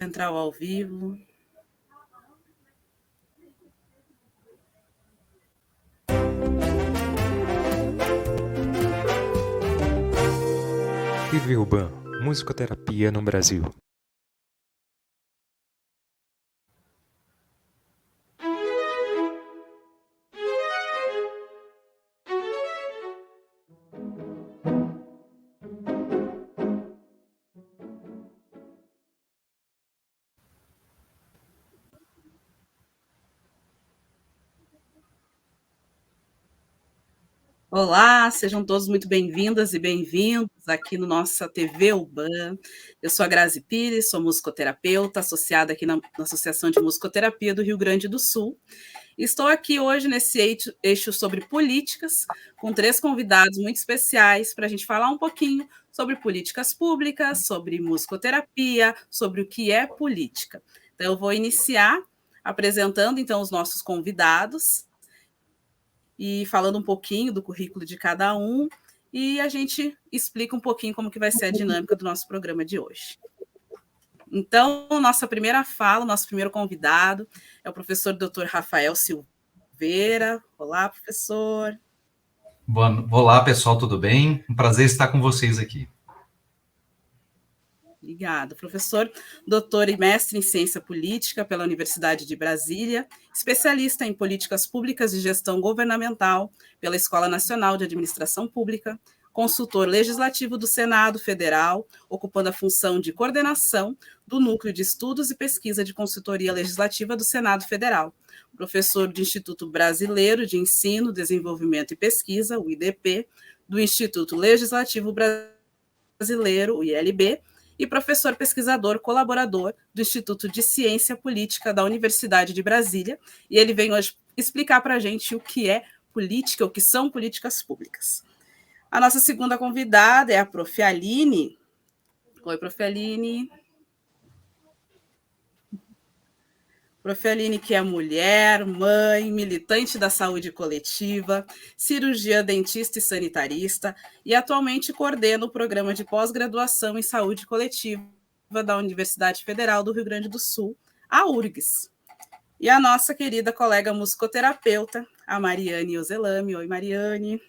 Entrar ao vivo. TV Uban, musicoterapia no Brasil. Olá, sejam todos muito bem-vindas e bem-vindos aqui no nossa TV Uban. Eu sou a Grazi Pires, sou musicoterapeuta, associada aqui na Associação de Musicoterapia do Rio Grande do Sul. Estou aqui hoje nesse eixo sobre políticas, com 3 convidados muito especiais para a gente falar um pouquinho sobre políticas públicas, sobre musicoterapia, sobre o que é política. Então, eu vou iniciar apresentando, então, os nossos convidados e falando um pouquinho do currículo de cada um, e a gente explica um pouquinho como que vai ser a dinâmica do nosso programa de hoje. Então, nossa primeira fala, nosso primeiro convidado é o professor Dr. Rafael Silveira. Olá, professor. Olá, pessoal, tudo bem? Um prazer estar com vocês aqui. Obrigada. Professor, doutor e mestre em Ciência Política pela Universidade de Brasília, especialista em Políticas Públicas e Gestão Governamental pela Escola Nacional de Administração Pública, consultor legislativo do Senado Federal, ocupando a função de coordenação do Núcleo de Estudos e Pesquisa de Consultoria Legislativa do Senado Federal, professor do Instituto Brasileiro de Ensino, Desenvolvimento e Pesquisa, o IDP, do Instituto Legislativo Brasileiro, o ILB, e professor pesquisador colaborador do Instituto de Ciência Política da Universidade de Brasília, e ele vem hoje explicar para a gente o que é política, o que são políticas públicas. A nossa segunda convidada é a Prof. Aline. Oi, Prof. Aline. Prof. Aline, que é mulher, mãe, militante da saúde coletiva, cirurgia dentista e sanitarista, e atualmente coordena o programa de pós-graduação em saúde coletiva da Universidade Federal do Rio Grande do Sul, a URGS. E a nossa querida colega musicoterapeuta, a Mariane Ozelami. Oi, Mariane.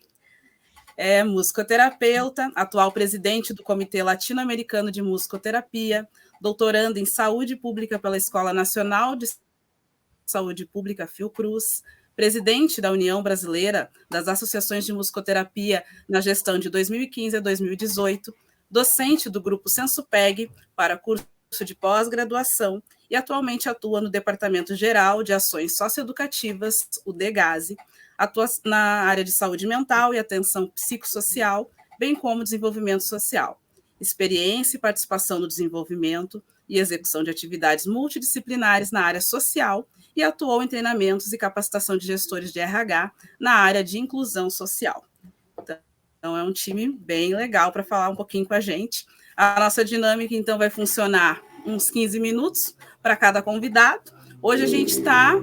É musicoterapeuta, atual presidente do Comitê Latino-Americano de Musicoterapia, doutoranda em Saúde Pública pela Escola Nacional de Saúde Pública Fiocruz, presidente da União Brasileira das Associações de Musicoterapia na gestão de 2015 a 2018, docente do Grupo Sensupeg para curso de pós-graduação e atualmente atua no Departamento Geral de Ações Socioeducativas, o DEGASE, atua na área de saúde mental e atenção psicossocial, bem como desenvolvimento social. Experiência e participação no desenvolvimento e execução de atividades multidisciplinares na área social e atuou em treinamentos e capacitação de gestores de RH na área de inclusão social. Então, é um time bem legal para falar um pouquinho com a gente. A nossa dinâmica, então, vai funcionar uns 15 minutos para cada convidado. Hoje a gente está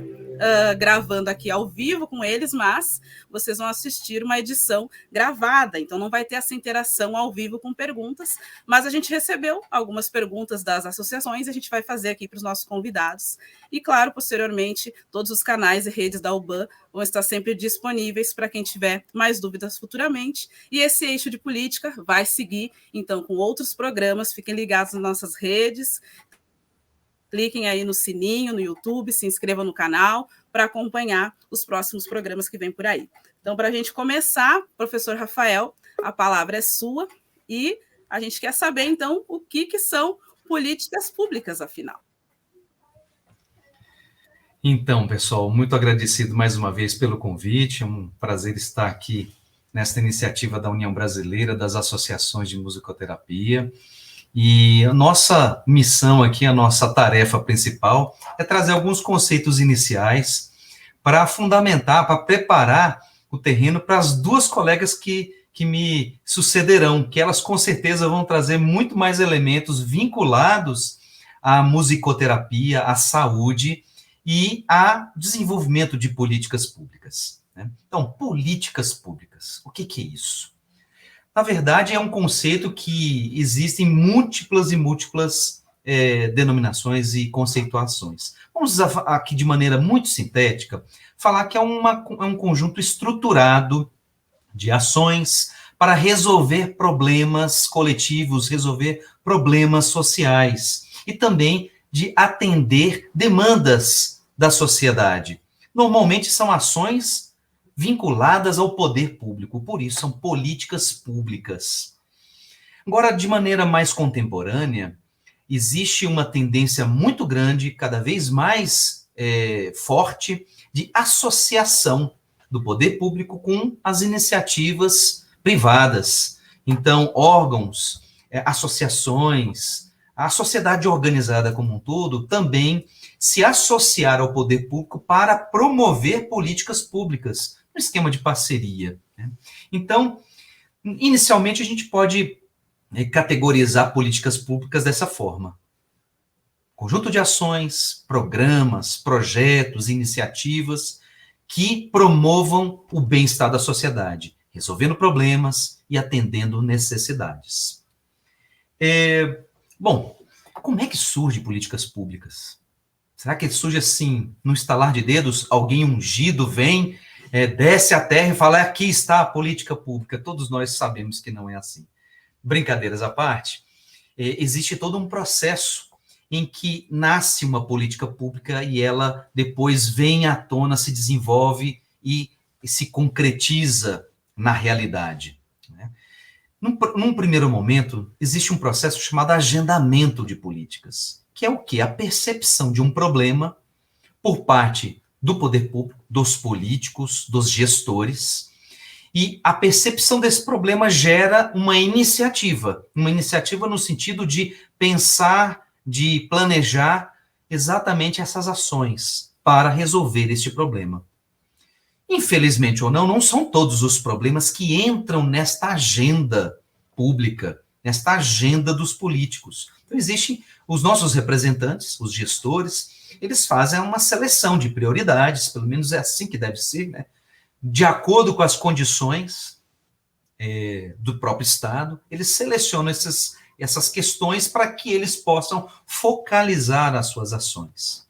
gravando aqui ao vivo com eles, mas vocês vão assistir uma edição gravada, então não vai ter essa interação ao vivo com perguntas, mas a gente recebeu algumas perguntas das associações e a gente vai fazer aqui para os nossos convidados. E, claro, posteriormente, todos os canais e redes da UBAN vão estar sempre disponíveis para quem tiver mais dúvidas futuramente. E esse eixo de política vai seguir, então, com outros programas. Fiquem ligados nas nossas redes. Cliquem aí no sininho, no YouTube, se inscrevam no canal para acompanhar os próximos programas que vêm por aí. Então, para a gente começar, professor Rafael, a palavra é sua e a gente quer saber, então, o que são políticas públicas, afinal. Então, pessoal, muito agradecido mais uma vez pelo convite, é um prazer estar aqui nesta iniciativa da União Brasileira das Associações de Musicoterapia. E a nossa missão aqui, a nossa tarefa principal é trazer alguns conceitos iniciais para fundamentar, para preparar o terreno para as duas colegas que me sucederão, que elas com certeza vão trazer muito mais elementos vinculados à musicoterapia, à saúde e a desenvolvimento de políticas públicas, né? Então, políticas públicas, o que é isso? Na verdade, é um conceito que existem múltiplas denominações e conceituações. Vamos aqui, de maneira muito sintética, falar que é um conjunto estruturado de ações para resolver problemas coletivos, resolver problemas sociais e também de atender demandas da sociedade. Normalmente são ações vinculadas ao poder público, por isso são políticas públicas. Agora, de maneira mais contemporânea, existe uma tendência muito grande, cada vez mais forte, de associação do poder público com as iniciativas privadas. Então, órgãos, associações, a sociedade organizada como um todo também se associar ao poder público para promover políticas públicas, no esquema de parceria. Né? Então, inicialmente, a gente pode categorizar políticas públicas dessa forma. Conjunto de ações, programas, projetos, iniciativas que promovam o bem-estar da sociedade, resolvendo problemas e atendendo necessidades. Bom, como é que surgem políticas públicas? Será que surge assim, no estalar de dedos, alguém ungido vem, desce à terra e fala, aqui está a política pública? Todos nós sabemos que não é assim. Brincadeiras à parte, existe todo um processo em que nasce uma política pública e ela depois vem à tona, se desenvolve e se concretiza na realidade. Né? Num primeiro momento, existe um processo chamado agendamento de políticas, que é o quê? A percepção de um problema por parte do poder público, dos políticos, dos gestores, e a percepção desse problema gera uma iniciativa no sentido de pensar, de planejar exatamente essas ações para resolver este problema. Infelizmente ou não, não são todos os problemas que entram nesta agenda pública, nesta agenda dos políticos. Então, existem os nossos representantes, os gestores, eles fazem uma seleção de prioridades, pelo menos é assim que deve ser, né? De acordo com as condições do próprio Estado, eles selecionam essas questões para que eles possam focalizar as suas ações.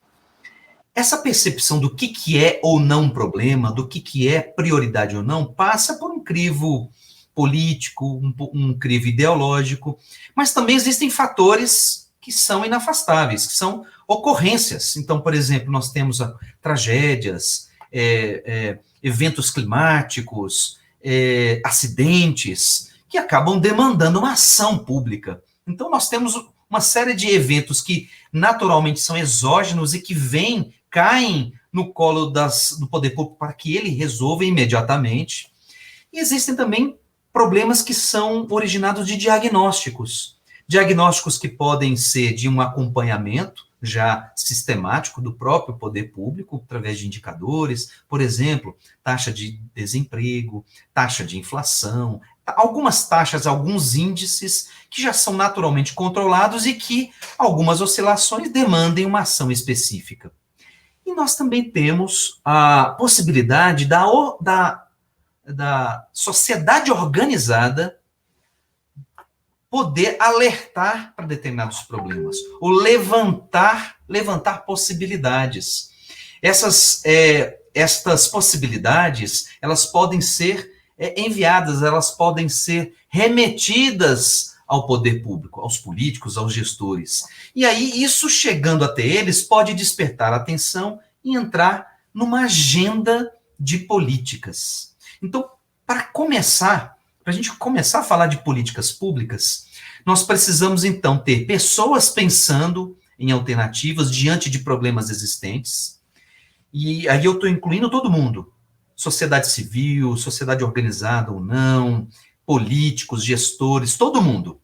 Essa percepção do que é ou não um problema, do que é prioridade ou não, passa por um crivo político, um crivo ideológico, mas também existem fatores que são inafastáveis, que são ocorrências. Então, por exemplo, nós temos tragédias, eventos climáticos, acidentes, que acabam demandando uma ação pública. Então, nós temos uma série de eventos que naturalmente são exógenos e que caem no colo do poder público para que ele resolva imediatamente. E existem também problemas que são originados de diagnósticos que podem ser de um acompanhamento já sistemático do próprio poder público, através de indicadores, por exemplo, taxa de desemprego, taxa de inflação, algumas taxas, alguns índices que já são naturalmente controlados e que algumas oscilações demandem uma ação específica. E nós também temos a possibilidade da sociedade organizada poder alertar para determinados problemas, ou levantar possibilidades. Estas possibilidades, elas podem ser enviadas, elas podem ser remetidas ao poder público, aos políticos, aos gestores. E aí, isso chegando até eles, pode despertar atenção e entrar numa agenda de políticas. Então, para a gente começar a falar de políticas públicas, nós precisamos, então, ter pessoas pensando em alternativas diante de problemas existentes. E aí eu estou incluindo todo mundo. Sociedade civil, sociedade organizada ou não, políticos, gestores, todo mundo.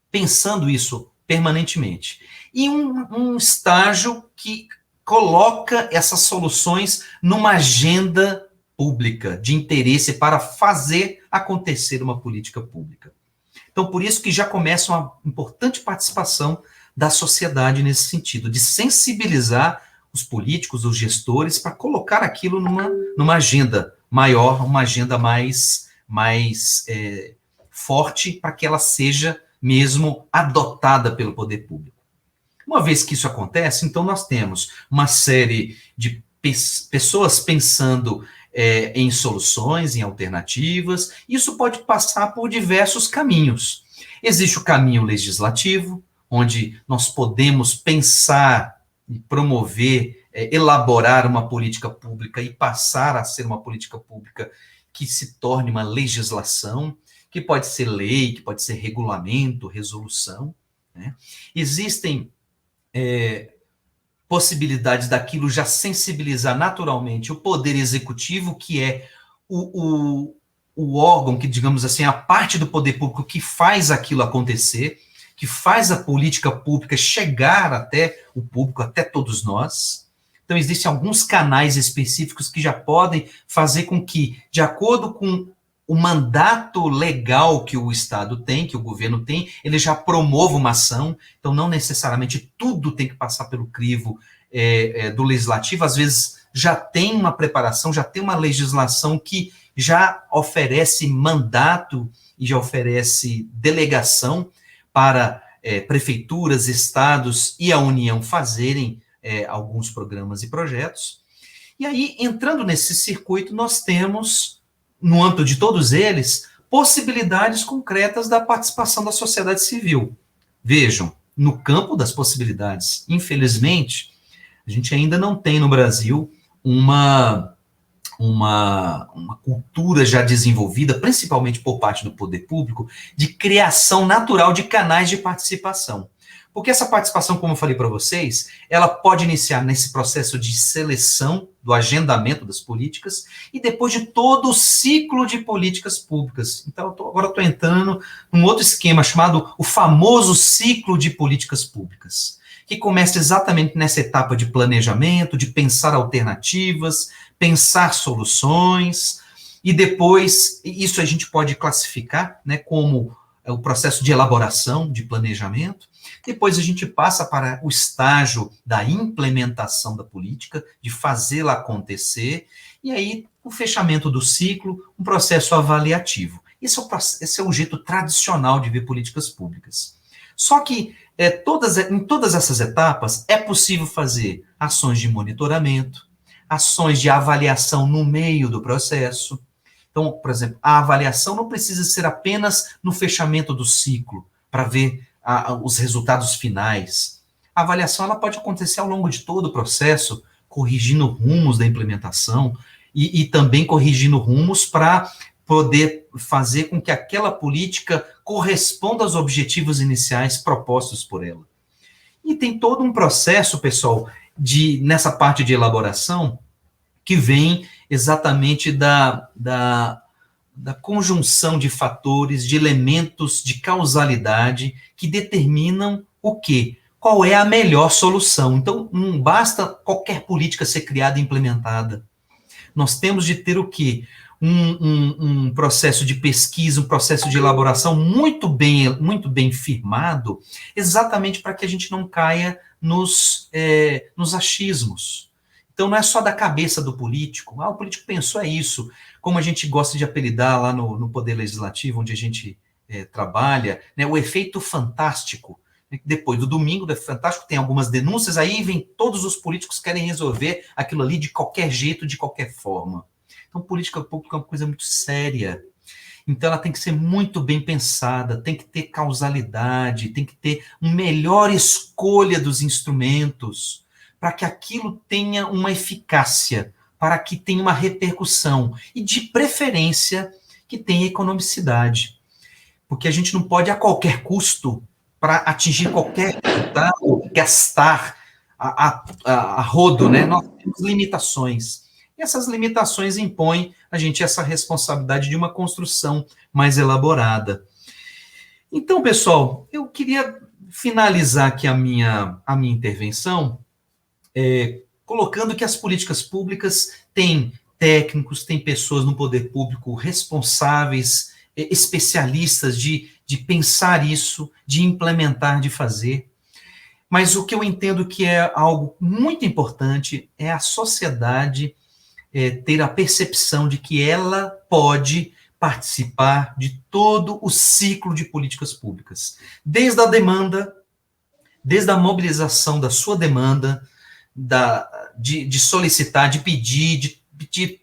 Pensando isso permanentemente. E um estágio que coloca essas soluções numa agenda pública, de interesse para fazer acontecer uma política pública. Então, por isso que já começa uma importante participação da sociedade nesse sentido, de sensibilizar os políticos, os gestores, para colocar aquilo numa agenda maior, uma agenda mais forte, para que ela seja mesmo adotada pelo poder público. Uma vez que isso acontece, então nós temos uma série de pessoas pensando em soluções, em alternativas. Isso pode passar por diversos caminhos. Existe o caminho legislativo, onde nós podemos pensar e promover, elaborar uma política pública e passar a ser uma política pública que se torne uma legislação, que pode ser lei, que pode ser regulamento, resolução, né? Existem possibilidades daquilo já sensibilizar naturalmente o poder executivo, que é o órgão, que, digamos assim, a parte do poder público que faz aquilo acontecer, que faz a política pública chegar até o público, até todos nós. Então, existem alguns canais específicos que já podem fazer com que, de acordo com o mandato legal que o Estado tem, que o governo tem, ele já promova uma ação. Então, não necessariamente tudo tem que passar pelo crivo do legislativo. Às vezes, já tem uma preparação, já tem uma legislação que já oferece mandato e já oferece delegação para prefeituras, estados e a União fazerem alguns programas e projetos. E aí, entrando nesse circuito, nós temos, no âmbito de todos eles, possibilidades concretas da participação da sociedade civil. Vejam, no campo das possibilidades, infelizmente, a gente ainda não tem no Brasil uma cultura já desenvolvida, principalmente por parte do poder público, de criação natural de canais de participação. Porque essa participação, como eu falei para vocês, ela pode iniciar nesse processo de seleção, do agendamento das políticas, e depois de todo o ciclo de políticas públicas. Então, agora eu estou entrando num outro esquema chamado o famoso ciclo de políticas públicas, que começa exatamente nessa etapa de planejamento, de pensar alternativas, pensar soluções, e depois, isso a gente pode classificar, né, como o processo de elaboração, de planejamento. Depois a gente passa para o estágio da implementação da política, de fazê-la acontecer, e aí o fechamento do ciclo, um processo avaliativo. Esse é o jeito tradicional de ver políticas públicas. Só que em todas essas etapas é possível fazer ações de monitoramento, ações de avaliação no meio do processo. Então, por exemplo, a avaliação não precisa ser apenas no fechamento do ciclo, para ver os resultados finais. A avaliação ela pode acontecer ao longo de todo o processo, corrigindo rumos da implementação e também corrigindo rumos para poder fazer com que aquela política corresponda aos objetivos iniciais propostos por ela. E tem todo um processo, pessoal, nessa parte de elaboração, que vem exatamente da conjunção de fatores, de elementos de causalidade que determinam o quê? Qual é a melhor solução. Então, não basta qualquer política ser criada e implementada. Nós temos de ter o quê? Um processo de pesquisa, um processo de elaboração muito bem firmado, exatamente para que a gente não caia nos achismos. Então, não é só da cabeça do político. O político pensou isso, como a gente gosta de apelidar lá no Poder Legislativo, onde a gente trabalha, né, o efeito fantástico. Depois do domingo do Fantástico tem algumas denúncias, aí vem todos os políticos que querem resolver aquilo ali de qualquer jeito, de qualquer forma. Então, política pública é uma coisa muito séria. Então, ela tem que ser muito bem pensada, tem que ter causalidade, tem que ter uma melhor escolha dos instrumentos, para que aquilo tenha uma eficácia, para que tenha uma repercussão, e de preferência que tenha economicidade. Porque a gente não pode, a qualquer custo, para atingir qualquer resultado, gastar a rodo, né? Nós temos limitações. E essas limitações impõem a gente essa responsabilidade de uma construção mais elaborada. Então, pessoal, eu queria finalizar aqui a minha intervenção colocando que as políticas públicas têm técnicos, têm pessoas no poder público responsáveis, especialistas de pensar isso, de implementar, de fazer. Mas o que eu entendo que é algo muito importante é a sociedade ter a percepção de que ela pode participar de todo o ciclo de políticas públicas, desde a demanda, desde a mobilização da sua demanda, de solicitar, de pedir, de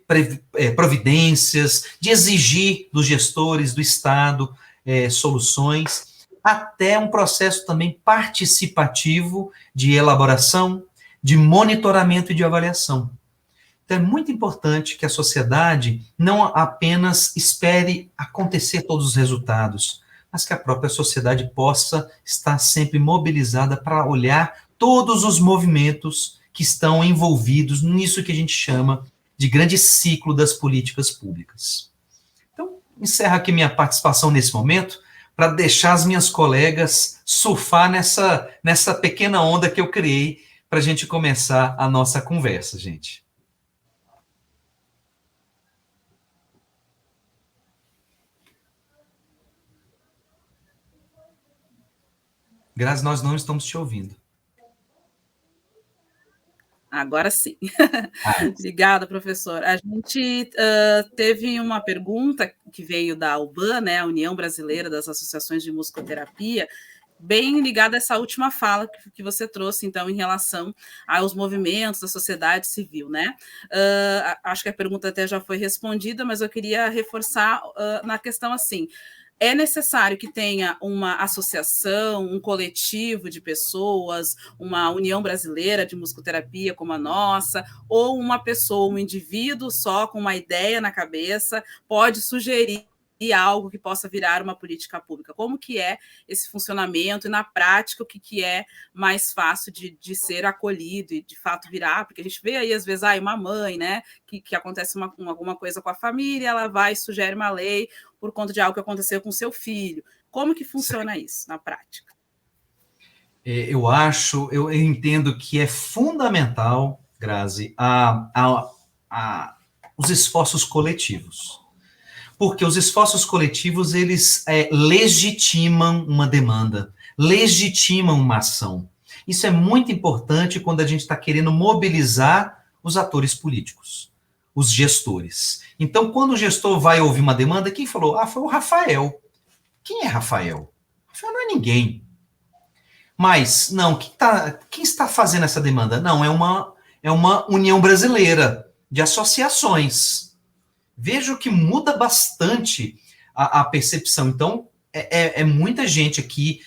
providências, de exigir dos gestores do Estado soluções, até um processo também participativo de elaboração, de monitoramento e de avaliação. Então, é muito importante que a sociedade não apenas espere acontecer todos os resultados, mas que a própria sociedade possa estar sempre mobilizada para olhar todos os movimentos que estão envolvidos nisso que a gente chama de grande ciclo das políticas públicas. Então, encerro aqui minha participação nesse momento, para deixar as minhas colegas surfar nessa pequena onda que eu criei para a gente começar a nossa conversa, gente. Grazi, nós não estamos te ouvindo. Agora sim. Obrigada, professor. A gente teve uma pergunta que veio da UBAN, né, a União Brasileira das Associações de Musicoterapia, bem ligada a essa última fala que você trouxe, então, em relação aos movimentos da sociedade civil, né? Acho que a pergunta até já foi respondida, mas eu queria reforçar na questão assim: é necessário que tenha uma associação, um coletivo de pessoas, uma União Brasileira de Musicoterapia como a nossa, ou uma pessoa, um indivíduo só com uma ideia na cabeça pode sugerir algo que possa virar uma política pública? Como que é esse funcionamento e, na prática, o que é mais fácil de ser acolhido e, de fato, virar? Porque a gente vê aí, às vezes, uma mãe, né, que acontece alguma coisa com a família, ela vai e sugere uma lei por conta de algo que aconteceu com seu filho. Como que funciona isso na prática? Eu entendo que é fundamental, Grazi, os esforços coletivos. Porque os esforços coletivos, eles legitimam uma demanda, legitimam uma ação. Isso é muito importante quando a gente está querendo mobilizar os atores políticos, os gestores. Então, quando o gestor vai ouvir uma demanda, quem falou? Foi o Rafael. Quem é Rafael? Rafael não é ninguém. Mas, não, quem está fazendo essa demanda? Não, é uma União Brasileira de associações. Vejo que muda bastante a percepção. Então, é muita gente aqui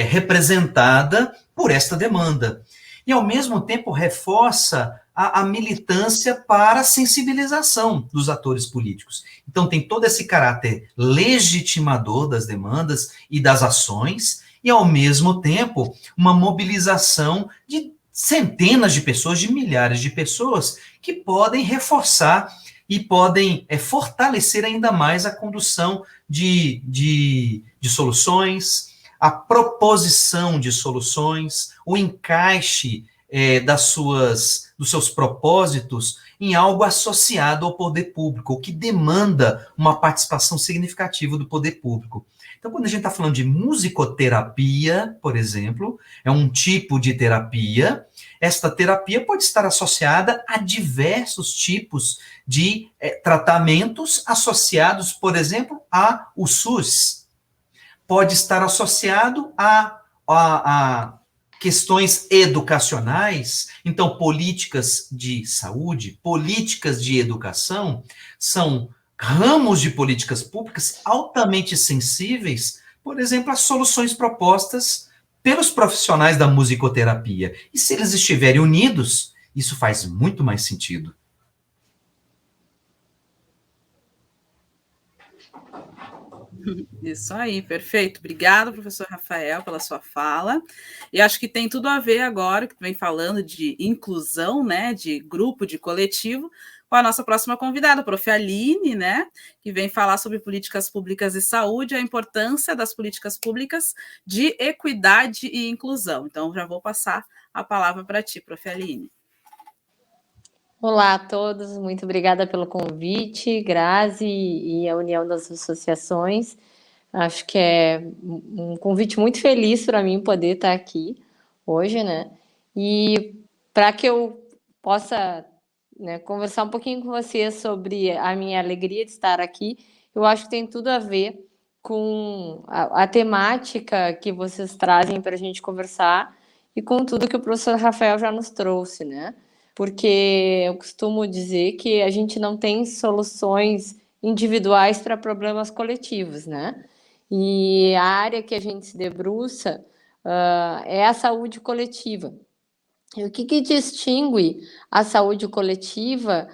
representada por esta demanda. E, ao mesmo tempo, reforça a militância para a sensibilização dos atores políticos. Então, tem todo esse caráter legitimador das demandas e das ações, e, ao mesmo tempo, uma mobilização de centenas de pessoas, de milhares de pessoas, que podem reforçar e podem fortalecer ainda mais a condução de soluções, a proposição de soluções, o encaixe dos seus propósitos em algo associado ao poder público, o que demanda uma participação significativa do poder público. Então, quando a gente está falando de musicoterapia, por exemplo, é um tipo de terapia. Esta terapia pode estar associada a diversos tipos de tratamentos associados, por exemplo, ao SUS. Pode estar associado a questões educacionais. Então, políticas de saúde, políticas de educação, são ramos de políticas públicas altamente sensíveis, por exemplo, às soluções propostas pelos profissionais da musicoterapia. E se eles estiverem unidos, isso faz muito mais sentido. Isso aí, perfeito. Obrigada, professor Rafael, pela sua fala. E acho que tem tudo a ver agora, que vem falando de inclusão, né, de grupo, de coletivo, com a nossa próxima convidada, a prof. Aline, né, que vem falar sobre políticas públicas e saúde, a importância das políticas públicas de equidade e inclusão. Então, já vou passar a palavra para ti, prof. Aline. Olá a todos, muito obrigada pelo convite, Grazi e a União das Associações. Acho que é um convite muito feliz para mim poder estar aqui hoje, né? E para que eu possa, né, conversar um pouquinho com vocês sobre a minha alegria de estar aqui, eu acho que tem tudo a ver com a temática que vocês trazem para a gente conversar, e com tudo que o professor Rafael já nos trouxe, né? Porque eu costumo dizer que a gente não tem soluções individuais para problemas coletivos, né? E a área que a gente se debruça é a saúde coletiva. E o que distingue a saúde coletiva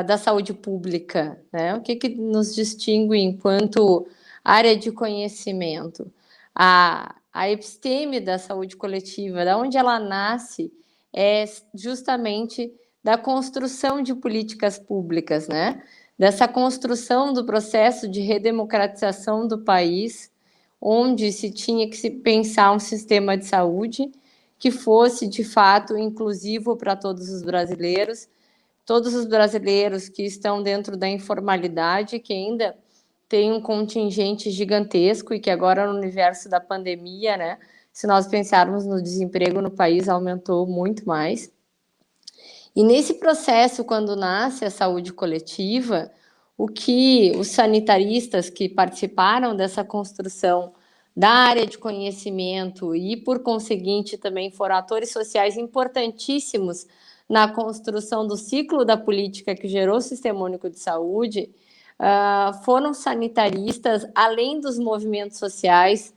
da saúde pública, né? O que nos distingue enquanto área de conhecimento? A episteme da saúde coletiva, da onde ela nasce, é justamente da construção de políticas públicas, né? Dessa construção do processo de redemocratização do país, onde se tinha que se pensar um sistema de saúde que fosse, de fato, inclusivo para todos os brasileiros que estão dentro da informalidade, que ainda tem um contingente gigantesco e que agora, no universo da pandemia, né, se nós pensarmos no desemprego no país, aumentou muito mais. E nesse processo, quando nasce a saúde coletiva, o que os sanitaristas que participaram dessa construção da área de conhecimento e, por conseguinte, também foram atores sociais importantíssimos na construção do ciclo da política que gerou o Sistema Único de Saúde, foram sanitaristas, além dos movimentos sociais,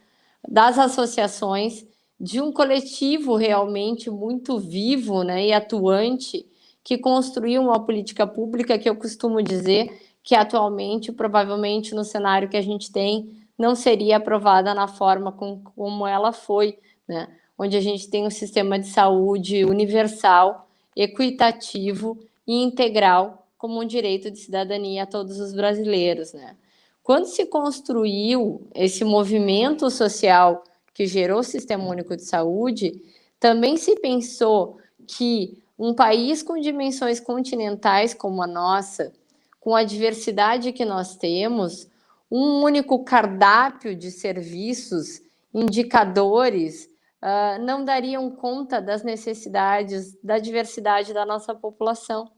das associações, de um coletivo realmente muito vivo, né, e atuante, que construiu uma política pública que eu costumo dizer que atualmente, provavelmente, no cenário que a gente tem, não seria aprovada na forma como ela foi, né? Onde a gente tem um sistema de saúde universal, equitativo e integral como um direito de cidadania a todos os brasileiros, né? Quando se construiu esse movimento social que gerou o Sistema Único de Saúde, também se pensou que um país com dimensões continentais como a nossa, com a diversidade que nós temos, um único cardápio de serviços, indicadores, não dariam conta das necessidades, da diversidade da nossa população,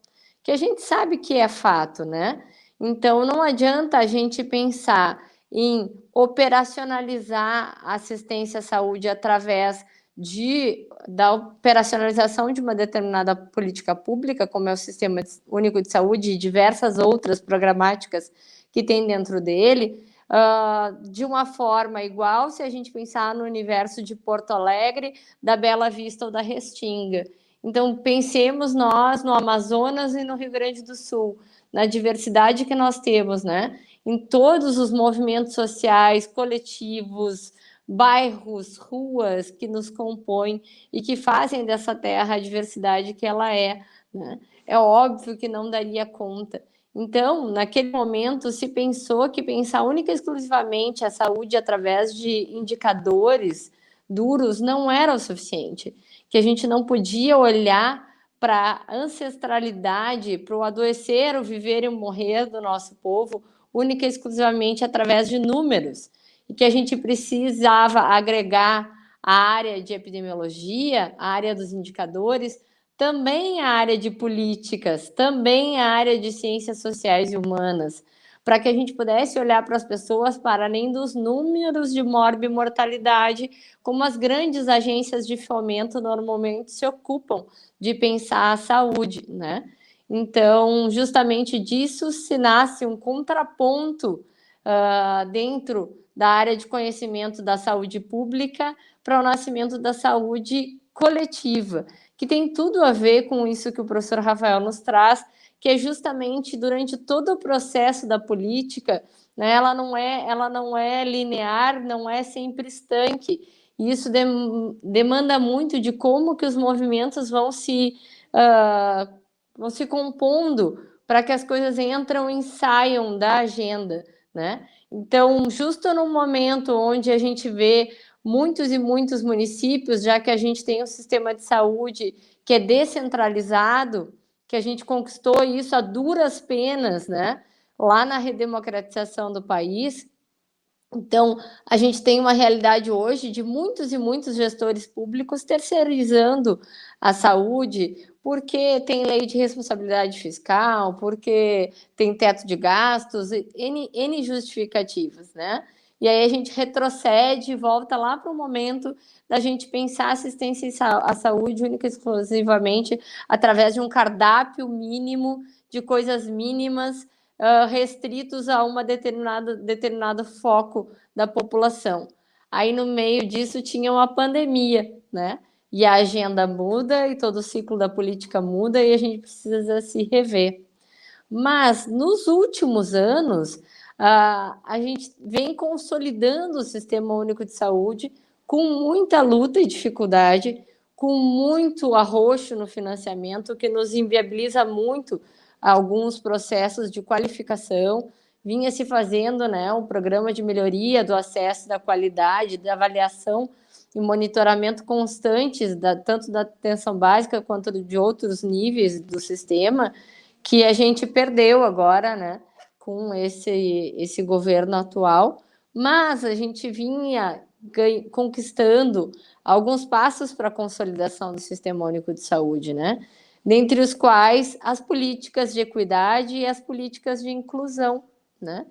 que a gente sabe que é fato, né? Então, não adianta a gente pensar em operacionalizar a assistência à saúde através da operacionalização de uma determinada política pública, como é o Sistema Único de Saúde e diversas outras programáticas que tem dentro dele, de uma forma igual se a gente pensar no universo de Porto Alegre, da Bela Vista ou da Restinga. Então, pensemos nós no Amazonas e no Rio Grande do Sul, na diversidade que nós temos, né? Em todos os movimentos sociais, coletivos, bairros, ruas que nos compõem e que fazem dessa terra a diversidade que ela é, né? É óbvio que não daria conta. Então, naquele momento, se pensou que pensar única e exclusivamente a saúde através de indicadores duros não era o suficiente, que a gente não podia olhar para a ancestralidade, para o adoecer, o viver e o morrer do nosso povo, única e exclusivamente através de números, e que a gente precisava agregar a área de epidemiologia, a área dos indicadores, também a área de políticas, também a área de ciências sociais e humanas, para que a gente pudesse olhar para as pessoas para além dos números de mortalidade, como as grandes agências de fomento normalmente se ocupam de pensar a saúde, né? Então, justamente disso se nasce um contraponto dentro da área de conhecimento da saúde pública para o nascimento da saúde coletiva, que tem tudo a ver com isso que o professor Rafael nos traz, que é justamente durante todo o processo da política, né, ela não é linear, não é sempre estanque. E isso demanda muito de como que os movimentos vão se compondo para que as coisas entram e saiam da agenda, né? Então, justo no momento onde a gente vê muitos e muitos municípios, já que a gente tem um sistema de saúde que é descentralizado, que a gente conquistou isso a duras penas, né? Lá na redemocratização do país. Então, a gente tem uma realidade hoje de muitos e muitos gestores públicos terceirizando a saúde, porque tem lei de responsabilidade fiscal, porque tem teto de gastos, N justificativas, né? E aí a gente retrocede e volta lá para o momento da gente pensar assistência à saúde única e exclusivamente através de um cardápio mínimo, de coisas mínimas, restritos a uma determinado foco da população. Aí no meio disso tinha uma pandemia, né? E a agenda muda e todo o ciclo da política muda e a gente precisa se rever. Mas nos últimos anos, a gente vem consolidando o Sistema Único de Saúde com muita luta e dificuldade, com muito arroxo no financiamento, que nos inviabiliza muito alguns processos de qualificação. Vinha se fazendo, né, um programa de melhoria do acesso, da qualidade, da avaliação e monitoramento constantes, tanto da atenção básica quanto de outros níveis do sistema, que a gente perdeu agora, né, com esse governo atual, mas a gente vinha conquistando alguns passos para a consolidação do Sistema Único de Saúde, né? Dentre os quais as políticas de equidade e as políticas de inclusão, né?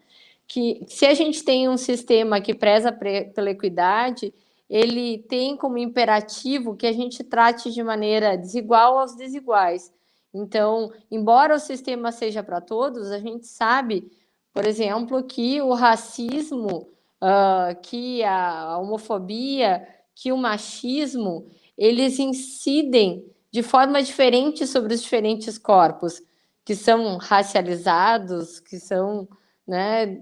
Que se a gente tem um sistema que preza pela equidade, ele tem como imperativo que a gente trate de maneira desigual aos desiguais. Então, embora o sistema seja para todos, a gente sabe, por exemplo, que o racismo, que a homofobia, que o machismo, eles incidem de forma diferente sobre os diferentes corpos, que são racializados, que são, né,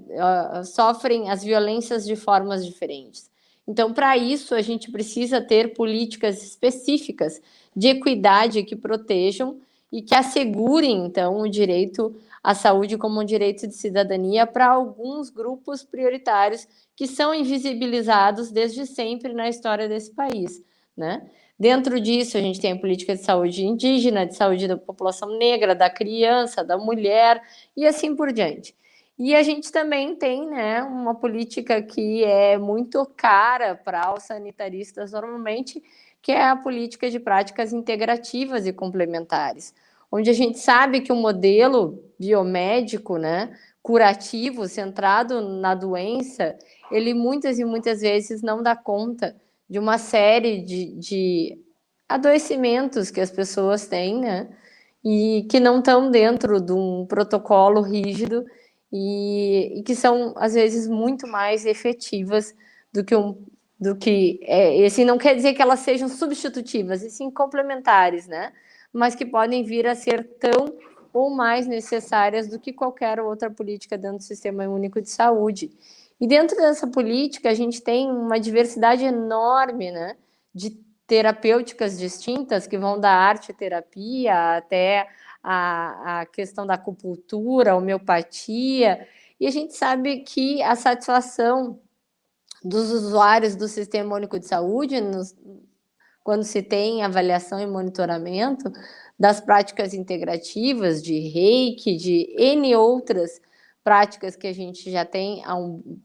sofrem as violências de formas diferentes. Então, para isso, a gente precisa ter políticas específicas de equidade que protejam e que assegurem, então, o direito à saúde como um direito de cidadania para alguns grupos prioritários que são invisibilizados desde sempre na história desse país, né? Dentro disso, a gente tem a política de saúde indígena, de saúde da população negra, da criança, da mulher e assim por diante. E a gente também tem, né, uma política que é muito cara para os sanitaristas normalmente, que é a política de práticas integrativas e complementares, onde a gente sabe que o modelo biomédico, né, curativo, centrado na doença, ele muitas e muitas vezes não dá conta de uma série de adoecimentos que as pessoas têm, né, e que não estão dentro de um protocolo rígido e que são, às vezes, muito mais efetivas do que assim, não quer dizer que elas sejam substitutivas, e sim complementares, né? Mas que podem vir a ser tão ou mais necessárias do que qualquer outra política dentro do Sistema Único de Saúde. E dentro dessa política, a gente tem uma diversidade enorme, né, de terapêuticas distintas, que vão da arte-terapia até a questão da acupuntura, a homeopatia, e a gente sabe que a satisfação dos usuários do Sistema Único de Saúde, quando se tem avaliação e monitoramento das práticas integrativas, de reiki, de N outras práticas que a gente já tem há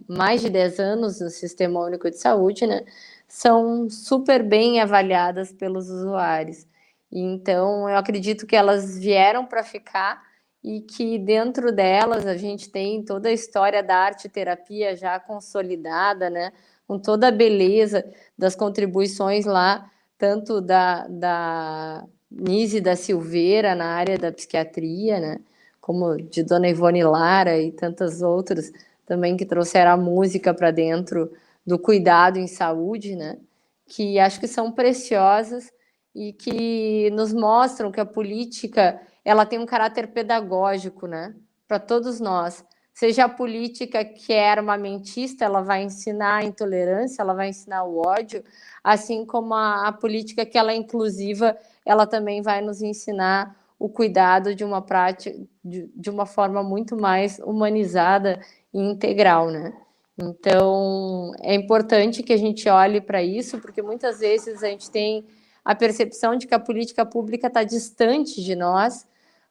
mais de 10 anos no Sistema Único de Saúde, né, são super bem avaliadas pelos usuários. Então, eu acredito que elas vieram para ficar e que dentro delas a gente tem toda a história da arte-terapia já consolidada, né, com toda a beleza das contribuições lá, tanto da Nise da Silveira na área da psiquiatria, né, como de Dona Ivone Lara e tantas outras também que trouxeram a música para dentro do cuidado em saúde, né, que acho que são preciosas e que nos mostram que a política ela tem um caráter pedagógico, né, para todos nós. Seja a política que é armamentista, ela vai ensinar a intolerância, ela vai ensinar o ódio, assim como a política que ela é inclusiva, ela também vai nos ensinar o cuidado de uma prática, de uma forma muito mais humanizada e integral, né? Então, é importante que a gente olhe para isso, porque muitas vezes a gente tem a percepção de que a política pública está distante de nós,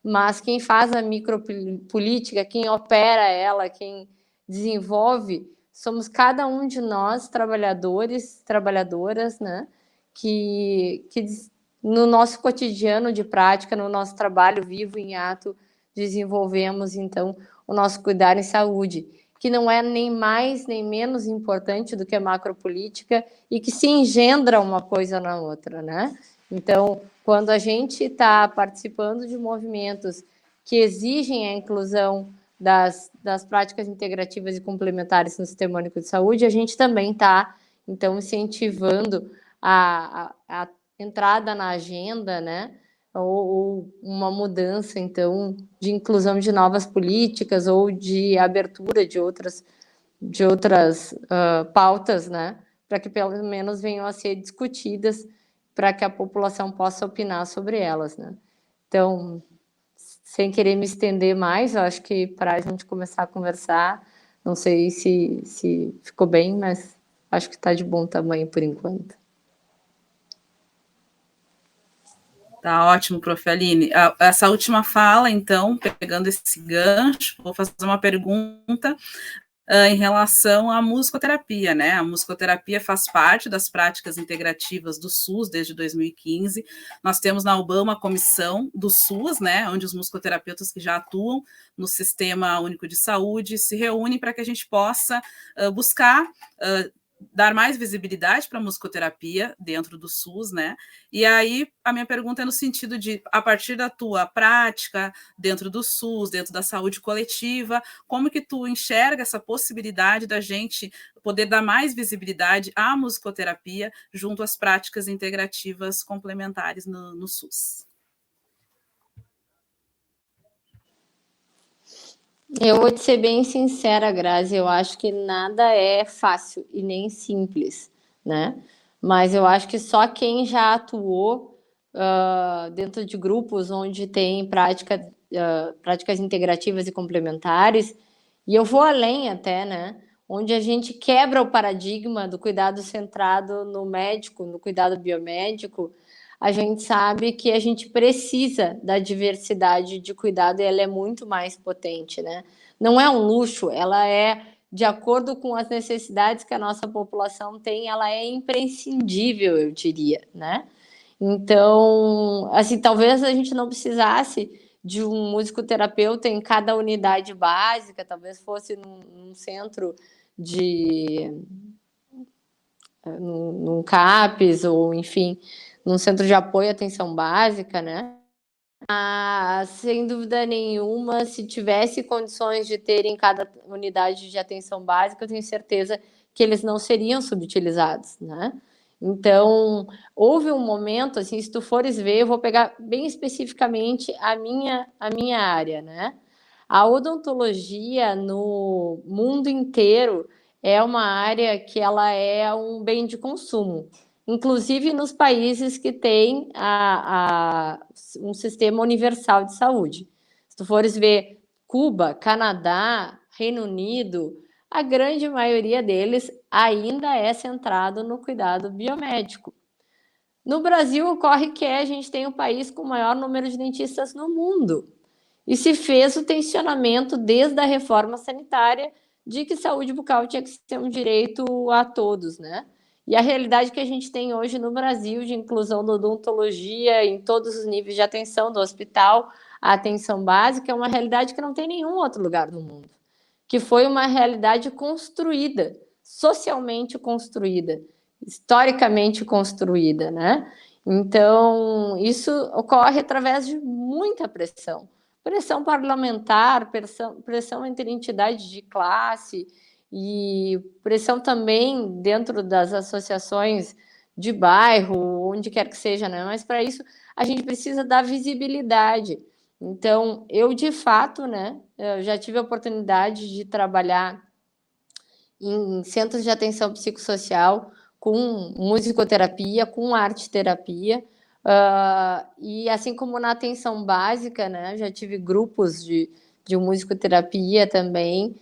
mas quem faz a micropolítica, quem opera ela, quem desenvolve, somos cada um de nós, trabalhadores, trabalhadoras, né? Que no nosso cotidiano de prática, no nosso trabalho vivo em ato, desenvolvemos, então, o nosso cuidar em saúde. que não é nem mais nem menos importante do que a macropolítica e que se engendra uma coisa na outra, né? Então, quando a gente está participando de movimentos que exigem a inclusão das práticas integrativas e complementares no Sistema Único de Saúde, a gente também está, então, incentivando a entrada na agenda, né? Ou uma mudança, então, de inclusão de novas políticas ou de abertura de outras pautas, né? Para que pelo menos venham a ser discutidas, para que a população possa opinar sobre elas, né? Então, sem querer me estender mais, eu acho que para a gente começar a conversar, não sei se ficou bem, mas acho que está de bom tamanho por enquanto. Tá ótimo, Prof. Aline. Essa última fala, então, pegando esse gancho, vou fazer uma pergunta em relação à musicoterapia, né? A musicoterapia faz parte das práticas integrativas do SUS desde 2015. Nós temos na UBAN uma comissão do SUS, né? Onde os musicoterapeutas que já atuam no Sistema Único de Saúde se reúnem para que a gente possa buscar dar mais visibilidade para a musicoterapia dentro do SUS, né? E aí a minha pergunta é no sentido de, a partir da tua prática dentro do SUS, dentro da saúde coletiva, como que tu enxerga essa possibilidade da gente poder dar mais visibilidade à musicoterapia junto às práticas integrativas complementares no SUS? Eu vou te ser bem sincera, Grazi, eu acho que nada é fácil e nem simples, né? Mas eu acho que só quem já atuou dentro de grupos onde tem práticas integrativas e complementares, e eu vou além até, né? Onde a gente quebra o paradigma do cuidado centrado no médico, no cuidado biomédico, a gente sabe que a gente precisa da diversidade de cuidado e ela é muito mais potente, né? Não é um luxo, ela é de acordo com as necessidades que a nossa população tem, ela é imprescindível, eu diria, né? Então, assim, talvez a gente não precisasse de um musicoterapeuta em cada unidade básica, talvez fosse num centro num CAPS, ou enfim, num centro de apoio à atenção básica, né? Sem dúvida nenhuma, se tivesse condições de ter em cada unidade de atenção básica, eu tenho certeza que eles não seriam subutilizados, né? Então, houve um momento, assim, se tu fores ver, eu vou pegar bem especificamente a minha área, né? A odontologia no mundo inteiro é uma área que ela é um bem de consumo, inclusive nos países que têm um sistema universal de saúde. Se tu fores ver Cuba, Canadá, Reino Unido, a grande maioria deles ainda é centrado no cuidado biomédico. No Brasil, ocorre que a gente tem o país com o maior número de dentistas no mundo. E se fez o tensionamento desde a reforma sanitária de que saúde bucal tinha que ser um direito a todos, né? E a realidade que a gente tem hoje no Brasil de inclusão da odontologia em todos os níveis de atenção, do hospital à atenção básica, é uma realidade que não tem em nenhum outro lugar do mundo, que foi uma realidade construída, socialmente construída, historicamente construída, né? Então, isso ocorre através de muita pressão. Pressão parlamentar, pressão entre entidades de classe e pressão também dentro das associações de bairro, onde quer que seja, né? Mas para isso a gente precisa dar visibilidade. Então, eu de fato, né, eu já tive a oportunidade de trabalhar em centros de atenção psicossocial com musicoterapia, com arte-terapia, e assim como na atenção básica, né, já tive grupos de musicoterapia também,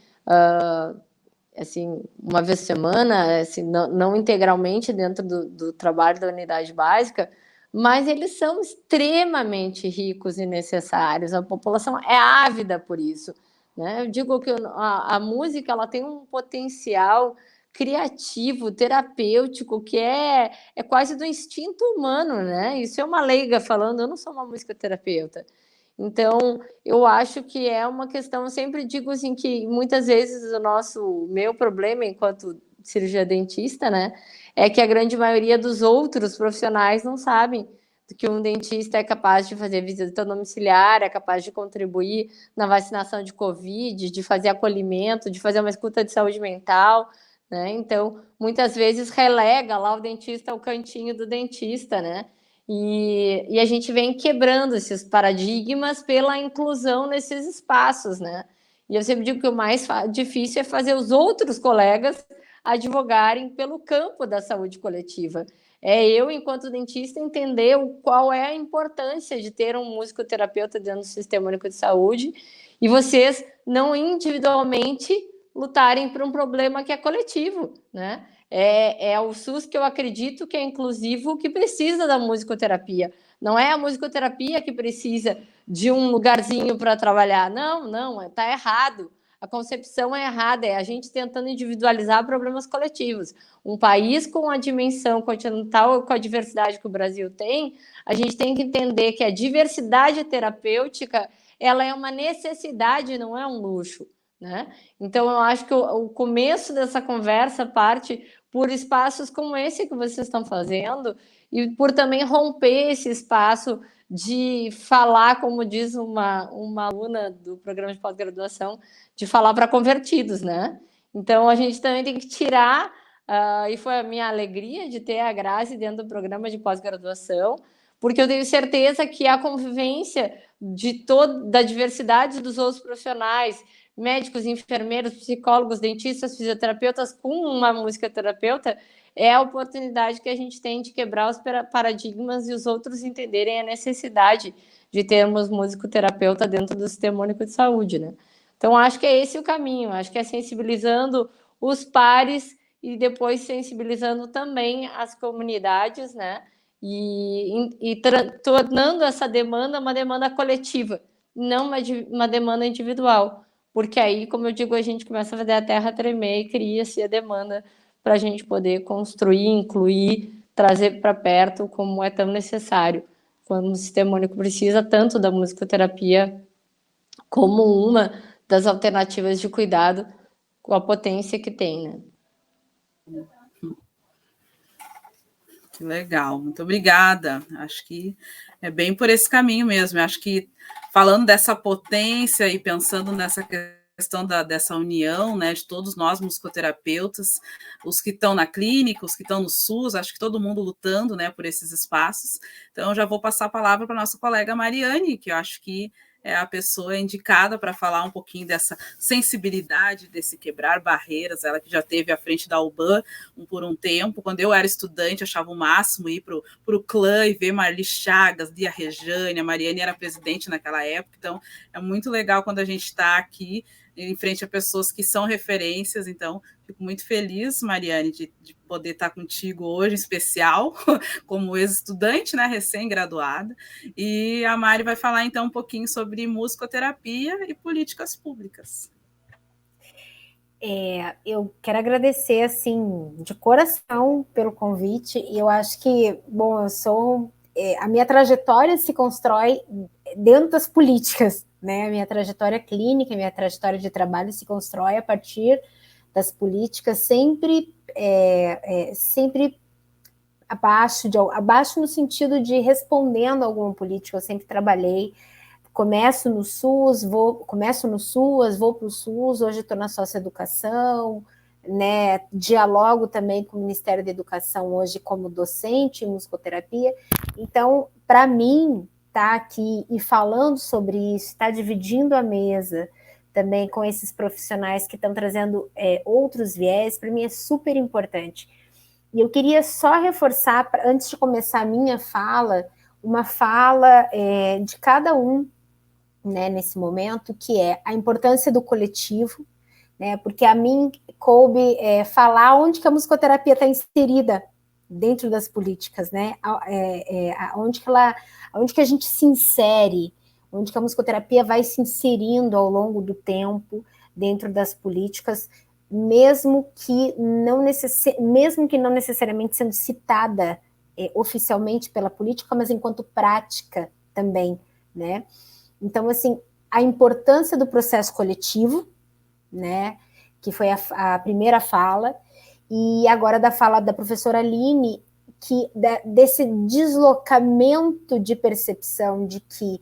assim, uma vez por semana, assim, não integralmente dentro do trabalho da unidade básica, mas eles são extremamente ricos e necessários. A população é ávida por isso, né? Eu digo que a música ela tem um potencial criativo, terapêutico, que é quase do instinto humano, né? Isso é uma leiga falando, eu não sou uma musicoterapeuta. Então, eu acho que é uma questão, eu sempre digo assim, que muitas vezes o meu problema enquanto cirurgia dentista, né, é que a grande maioria dos outros profissionais não sabem que um dentista é capaz de fazer visita domiciliar, é capaz de contribuir na vacinação de Covid, de fazer acolhimento, de fazer uma escuta de saúde mental, né? Então, muitas vezes relega lá o dentista ao cantinho do dentista, né? E a gente vem quebrando esses paradigmas pela inclusão nesses espaços, né? E eu sempre digo que o mais difícil é fazer os outros colegas advogarem pelo campo da saúde coletiva. É eu, enquanto dentista, entender qual é a importância de ter um musicoterapeuta dentro do Sistema Único de Saúde e vocês não individualmente lutarem por um problema que é coletivo, né? É o SUS que eu acredito que é inclusivo, que precisa da musicoterapia. Não é a musicoterapia que precisa de um lugarzinho para trabalhar. Não, está errado. A concepção é errada, é a gente tentando individualizar problemas coletivos. Um país com a dimensão continental, com a diversidade que o Brasil tem, a gente tem que entender que a diversidade terapêutica ela é uma necessidade, não é um luxo, né? Então, eu acho que o começo dessa conversa parte por espaços como esse que vocês estão fazendo e por também romper esse espaço de falar, como diz uma aluna do programa de pós-graduação, de falar para convertidos, né? Então, a gente também tem que tirar, e foi a minha alegria de ter a Grazi dentro do programa de pós-graduação, porque eu tenho certeza que a convivência da diversidade dos outros profissionais, médicos, enfermeiros, psicólogos, dentistas, fisioterapeutas, com uma musicoterapeuta, é a oportunidade que a gente tem de quebrar os paradigmas e os outros entenderem a necessidade de termos musicoterapeuta dentro do Sistema Único de Saúde, né? Então, acho que é esse o caminho, acho que é sensibilizando os pares e depois sensibilizando também as comunidades, né? E tornando essa demanda uma demanda coletiva, não uma demanda individual, porque aí, como eu digo, a gente começa a fazer a terra tremer e cria-se a demanda para a gente poder construir, incluir, trazer para perto como é tão necessário, quando o Sistema Único precisa tanto da musicoterapia como uma das alternativas de cuidado com a potência que tem, né? Que legal, muito obrigada. Acho que é bem por esse caminho mesmo. Eu acho que falando dessa potência e pensando nessa questão dessa união, né, de todos nós musicoterapeutas, os que estão na clínica, os que estão no SUS, acho que todo mundo lutando, né, por esses espaços. Então, já vou passar a palavra para a nossa colega Mariane, que eu acho que é a pessoa indicada para falar um pouquinho dessa sensibilidade, desse quebrar barreiras, ela que já esteve à frente da UBAN por um tempo. Quando eu era estudante, achava o máximo ir para o clã e ver Marli Chagas, Lia Rejane, a Mariane era presidente naquela época, então é muito legal quando a gente está aqui em frente a pessoas que são referências, então fico muito feliz, Mariane, de poder estar contigo hoje, em especial, como ex-estudante, né, recém-graduada, e a Mari vai falar então um pouquinho sobre musicoterapia e políticas públicas. Eu quero agradecer, assim, de coração pelo convite, e eu acho que, bom, a minha trajetória se constrói dentro das políticas, né? A minha trajetória clínica, a minha trajetória de trabalho se constrói a partir das políticas, sempre abaixo no sentido de respondendo a alguma política. Eu sempre trabalhei, começo no SUS, vou para o SUS, hoje estou na socioeducação, né? Dialogo também com o Ministério da Educação hoje como docente em musicoterapia. Então, para mim, estar aqui e falando sobre isso, estar dividindo a mesa também com esses profissionais que estão trazendo outros viés, para mim é super importante. E eu queria só reforçar, antes de começar a minha fala, uma fala de cada um, né, nesse momento, que é a importância do coletivo, né, porque a mim coube falar onde que a musicoterapia está inserida dentro das políticas, né, onde que a gente se insere, onde que a musicoterapia vai se inserindo ao longo do tempo dentro das políticas, mesmo que não necessariamente sendo citada oficialmente pela política, mas enquanto prática também, né? Então, assim, a importância do processo coletivo, né, que foi a primeira fala, e agora da fala da professora Aline, que desse deslocamento de percepção de que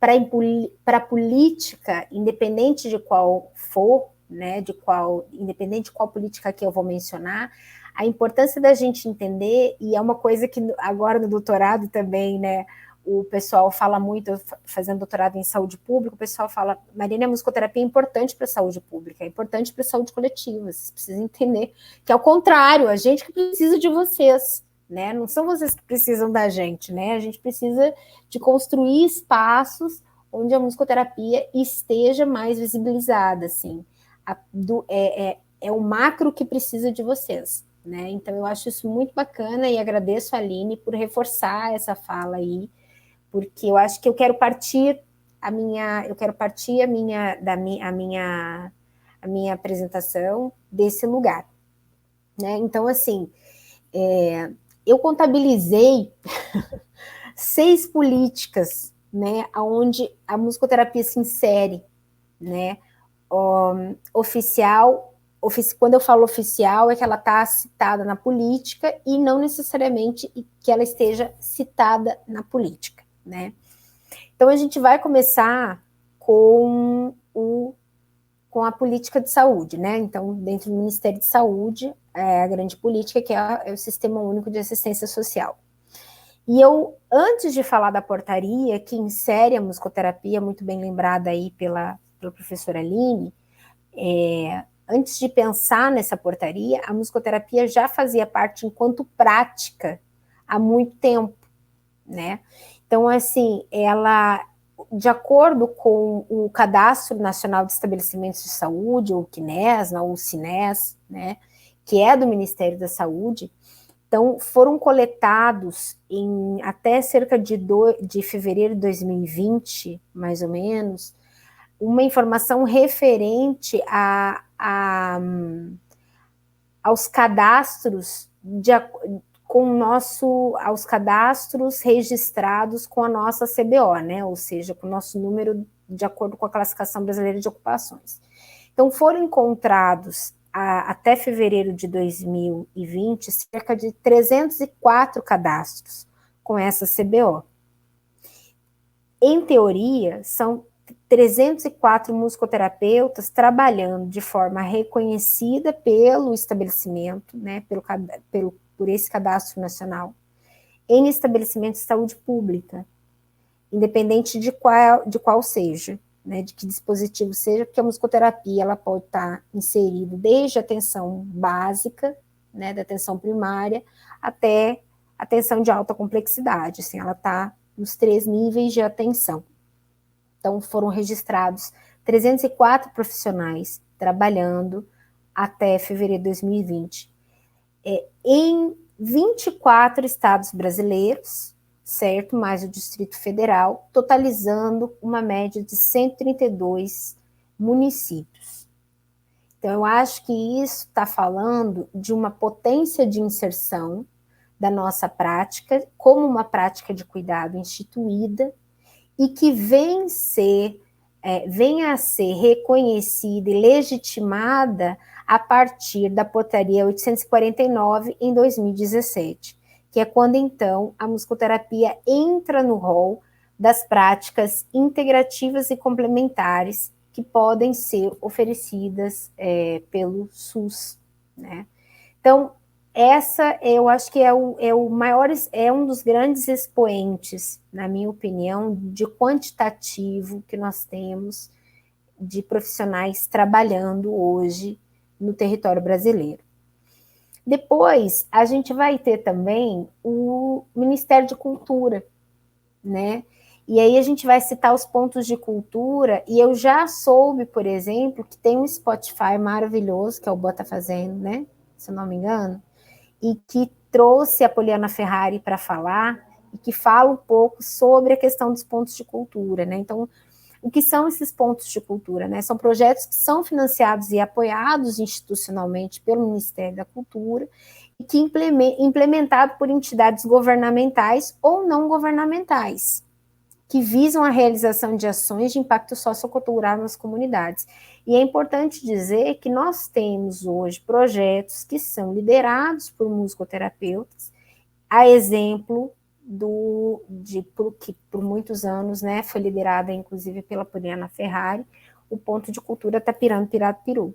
para a política, independente de qual for, né, independente de qual política que eu vou mencionar, a importância da gente entender, e é uma coisa que agora no doutorado também, né, o pessoal fala muito, fazendo doutorado em saúde pública, o pessoal fala, Marina, a musicoterapia é importante para a saúde pública, é importante para a saúde coletiva, vocês precisam entender que é o contrário, a gente que precisa de vocês, né? Não são vocês que precisam da gente, né? A gente precisa de construir espaços onde a musicoterapia esteja mais visibilizada, assim. É o macro que precisa de vocês, né? Então eu acho isso muito bacana e agradeço a Aline por reforçar essa fala aí, porque eu acho que eu quero partir a minha apresentação desse lugar, né? Então, assim, eu contabilizei 6 políticas, né, onde a musicoterapia se insere, né? Quando eu falo oficial, é que ela está citada na política e não necessariamente que ela esteja citada na política, né? Então, a gente vai começar com a política de saúde, né? Então, dentro do Ministério de Saúde, a grande política que é o Sistema Único de Assistência Social. E eu, antes de falar da portaria, que insere a musicoterapia, muito bem lembrada aí pela professora Aline, antes de pensar nessa portaria, a musicoterapia já fazia parte enquanto prática há muito tempo, né? Então, assim, ela, de acordo com o Cadastro Nacional de Estabelecimentos de Saúde, ou CNES, ou CINES, né, que é do Ministério da Saúde, então foram coletados até cerca de fevereiro de 2020, mais ou menos, uma informação referente aos cadastros aos cadastros registrados com a nossa CBO, né? Ou seja, com o nosso número de acordo com a Classificação Brasileira de Ocupações. Então, foram encontrados até fevereiro de 2020 cerca de 304 cadastros com essa CBO. Em teoria, são 304 musicoterapeutas trabalhando de forma reconhecida pelo estabelecimento, né, por esse cadastro nacional, em estabelecimentos de saúde pública, independente de qual seja, né, de que dispositivo seja, porque a musicoterapia ela pode estar inserida desde a atenção básica, né, da atenção primária, até a atenção de alta complexidade, assim, ela está nos 3 níveis de atenção. Então, foram registrados 304 profissionais trabalhando até fevereiro de 2020. Em 24 estados brasileiros, certo? Mais o Distrito Federal, totalizando uma média de 132 municípios. Então, eu acho que isso está falando de uma potência de inserção da nossa prática como uma prática de cuidado instituída e que venha a ser reconhecida e legitimada a partir da portaria 849 em 2017, que é quando, então, a musicoterapia entra no rol das práticas integrativas e complementares que podem ser oferecidas pelo SUS, né? Então, essa eu acho que é um dos grandes expoentes, na minha opinião, de quantitativo que nós temos de profissionais trabalhando hoje no território brasileiro. Depois, a gente vai ter também o Ministério de Cultura, né? E aí a gente vai citar os pontos de cultura, e eu já soube, por exemplo, que tem um Spotify maravilhoso, que é o Bota Fazendo, né? Se eu não me engano, e que trouxe a Poliana Ferrari para falar, e que fala um pouco sobre a questão dos pontos de cultura, né? Então, o que são esses pontos de cultura, né? São projetos que são financiados e apoiados institucionalmente pelo Ministério da Cultura e que implementados por entidades governamentais ou não governamentais, que visam a realização de ações de impacto sociocultural nas comunidades. E é importante dizer que nós temos hoje projetos que são liderados por musicoterapeutas, a exemplo que por muitos anos, né, foi liderada inclusive pela Poliana Ferrari, o Ponto de Cultura Tapirando Pirapiru.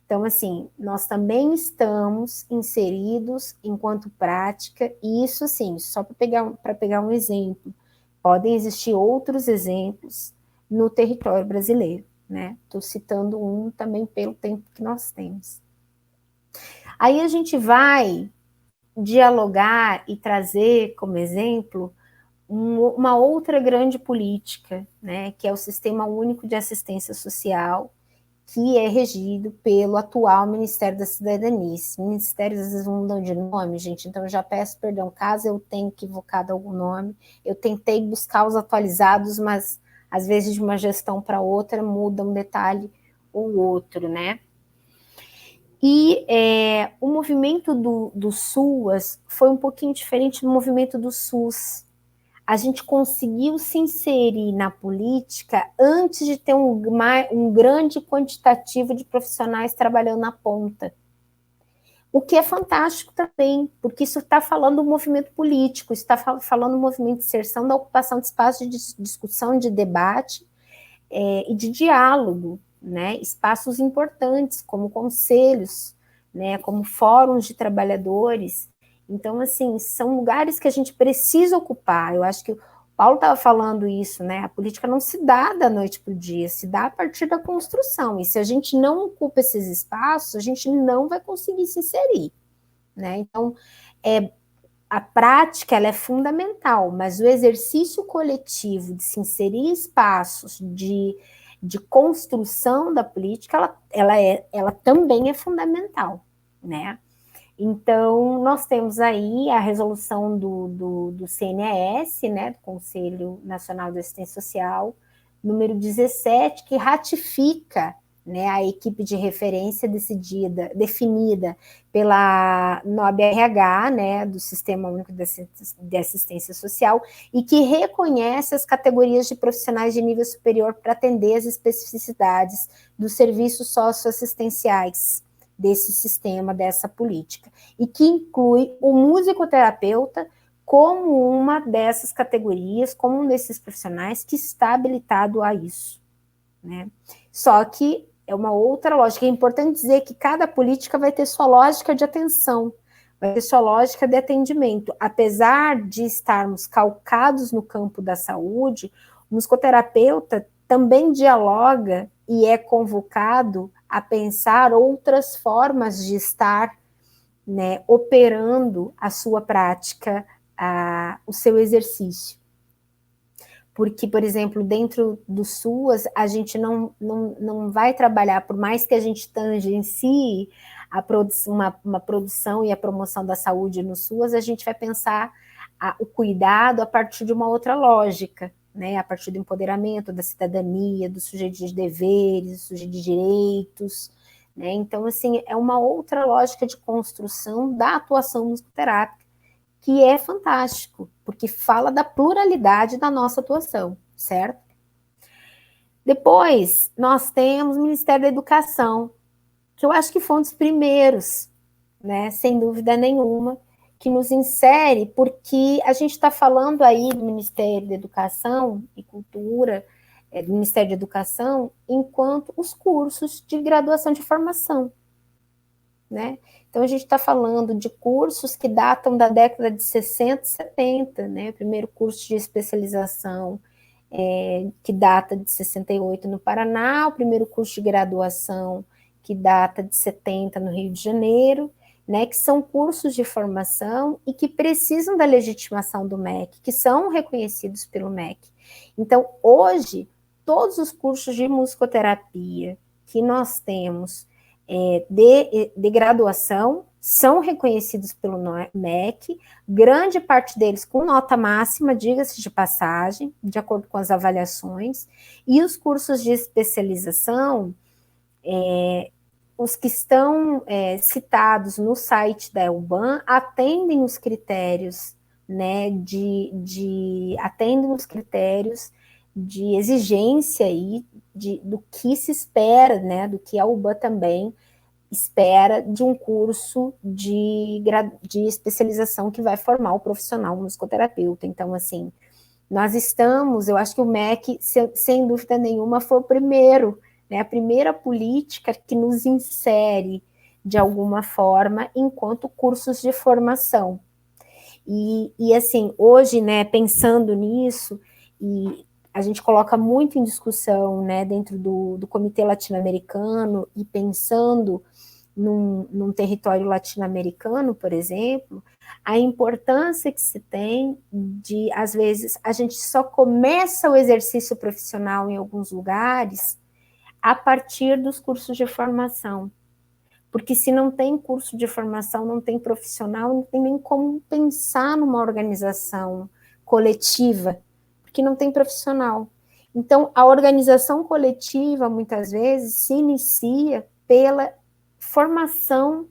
Então, assim, nós também estamos inseridos enquanto prática, e isso, assim, só para pegar um exemplo, podem existir outros exemplos no território brasileiro, né? Estou citando um também pelo tempo que nós temos. Aí a gente vai dialogar e trazer como exemplo uma outra grande política, né? Que é o Sistema Único de Assistência Social, que é regido pelo atual Ministério da Cidadania. Esses ministérios às vezes mudam de nome, gente, então eu já peço perdão, caso eu tenha equivocado algum nome. Eu tentei buscar os atualizados, mas às vezes de uma gestão para outra muda um detalhe ou outro, né? E o movimento do SUAS foi um pouquinho diferente do movimento do SUS. A gente conseguiu se inserir na política antes de ter um grande quantitativo de profissionais trabalhando na ponta. O que é fantástico também, porque isso está falando do movimento político, está falando do movimento de inserção, da ocupação de espaços de discussão, de debate e de diálogo, né? Espaços importantes, como conselhos, né? Como fóruns de trabalhadores. Então, assim, são lugares que a gente precisa ocupar. Eu acho que o Paulo estava falando isso, né? A política não se dá da noite para o dia, se dá a partir da construção. E se a gente não ocupa esses espaços, a gente não vai conseguir se inserir, né? Então, a prática ela é fundamental, mas o exercício coletivo de se inserir em espaços de construção da política, ela também é fundamental, né? Então, nós temos aí a resolução do CNAS, né, do Conselho Nacional de Assistência Social, número 17, que ratifica, né, a equipe de referência definida pela NOB-RH, né, do Sistema Único de Assistência Social, e que reconhece as categorias de profissionais de nível superior para atender as especificidades dos serviços socioassistenciais desse sistema, dessa política, e que inclui o musicoterapeuta como uma dessas categorias, como um desses profissionais que está habilitado a isso, né? Só que é uma outra lógica. É importante dizer que cada política vai ter sua lógica de atenção, vai ter sua lógica de atendimento. Apesar de estarmos calcados no campo da saúde, o musicoterapeuta também dialoga e é convocado a pensar outras formas de estar, né, operando a sua prática, o seu exercício. Porque, por exemplo, dentro do SUAS, a gente não vai trabalhar, por mais que a gente tangencie uma produção e a promoção da saúde no SUAS, a gente vai pensar o cuidado a partir de uma outra lógica, né, a partir do empoderamento, da cidadania, do sujeito de deveres, do sujeito de direitos, né? Então, assim, é uma outra lógica de construção da atuação musicoterápica, que é fantástico, porque fala da pluralidade da nossa atuação, certo? Depois, nós temos o Ministério da Educação, que eu acho que foi um dos primeiros, né, sem dúvida nenhuma, que nos insere, porque a gente está falando aí do Ministério da Educação e Cultura, do Ministério da Educação, enquanto os cursos de graduação de formação, né? Então, a gente está falando de cursos que datam da década de 60 e 70, né? O primeiro curso de especialização que data de 68 no Paraná, o primeiro curso de graduação que data de 70 no Rio de Janeiro, né, que são cursos de formação e que precisam da legitimação do MEC, que são reconhecidos pelo MEC. Então, hoje, todos os cursos de musicoterapia que nós temos de graduação são reconhecidos pelo MEC, grande parte deles com nota máxima, diga-se de passagem, de acordo com as avaliações, e os cursos de especialização, os que estão citados no site da EUBAN atendem os critérios né, atendem os critérios de exigência aí do que se espera, né, do que a UBA também espera de um curso de especialização que vai formar o profissional musicoterapeuta. Então, assim, eu acho que o MEC, sem dúvida nenhuma, foi o primeiro, né, a primeira política que nos insere, de alguma forma, enquanto cursos de formação. E assim, hoje, né, pensando nisso, e a gente coloca muito em discussão, né, dentro do Comitê Latino-Americano, e pensando num território latino-americano, por exemplo, a importância que se tem de, às vezes, a gente só começa o exercício profissional em alguns lugares a partir dos cursos de formação. Porque se não tem curso de formação, não tem profissional, não tem nem como pensar numa organização coletiva, porque não tem profissional. Então, a organização coletiva, muitas vezes, se inicia pela formação,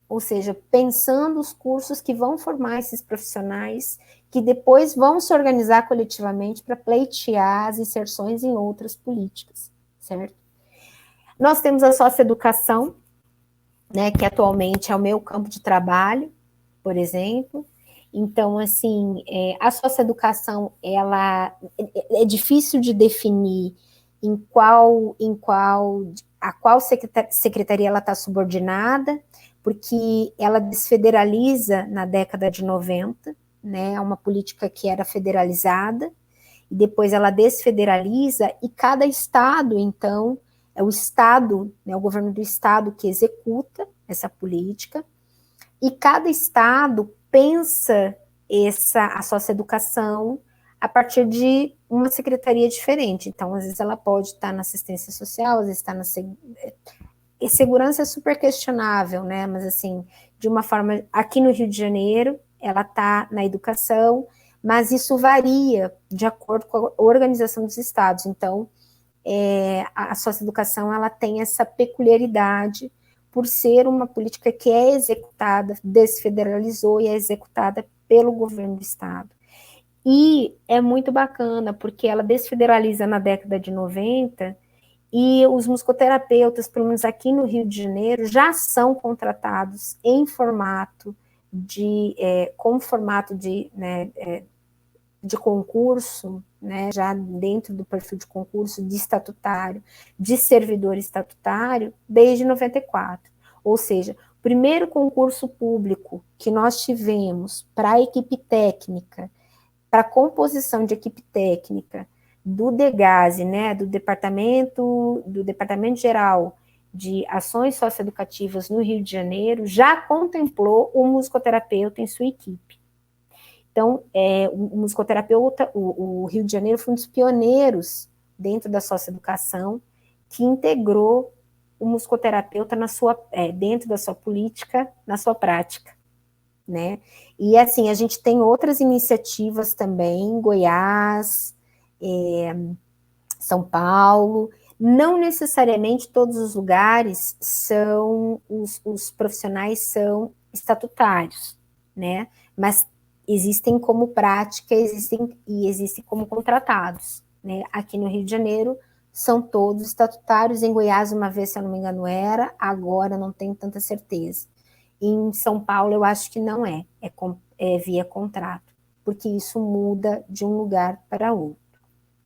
ou seja, pensando os cursos que vão formar esses profissionais, que depois vão se organizar coletivamente para pleitear as inserções em outras políticas, certo? Nós temos a socioeducação, né, que atualmente é o meu campo de trabalho, por exemplo. Então, assim, a socioeducação, ela é difícil de definir a qual secretaria ela está subordinada, porque ela desfederaliza na década de 90, né, é uma política que era federalizada, e depois ela desfederaliza, e cada estado, então, é o Estado, né, o governo do Estado que executa essa política, e cada Estado pensa a socioeducação a partir de uma secretaria diferente. Então, às vezes ela pode estar na assistência social, às vezes está na segurança é super questionável, né, mas assim, de uma forma, aqui no Rio de Janeiro, ela está na educação, mas isso varia de acordo com a organização dos estados. Então, a socioeducação, ela tem essa peculiaridade por ser uma política que é executada, desfederalizou e é executada pelo governo do estado. E é muito bacana, porque ela desfederaliza na década de 90, e os musicoterapeutas, pelo menos aqui no Rio de Janeiro, já são contratados em formato com formato né, de concurso, né, já dentro do perfil de concurso de estatutário, de servidor estatutário, desde 94. Ou seja, o primeiro concurso público que nós tivemos para a equipe técnica, para a composição de equipe técnica do DEGASE, né, do Departamento Geral de Ações Socioeducativas no Rio de Janeiro, já contemplou o musicoterapeuta em sua equipe. Então, o musicoterapeuta, o Rio de Janeiro foi um dos pioneiros dentro da socioeducação que integrou o musicoterapeuta dentro da sua política, na sua prática, né? E assim, a gente tem outras iniciativas também, Goiás, São Paulo. Não necessariamente todos os lugares os profissionais são estatutários, né? Mas existem como prática, existem como contratados, né? Aqui no Rio de Janeiro são todos estatutários, em Goiás uma vez, se eu não me engano, era, agora não tenho tanta certeza. Em São Paulo eu acho que não é via contrato, porque isso muda de um lugar para outro,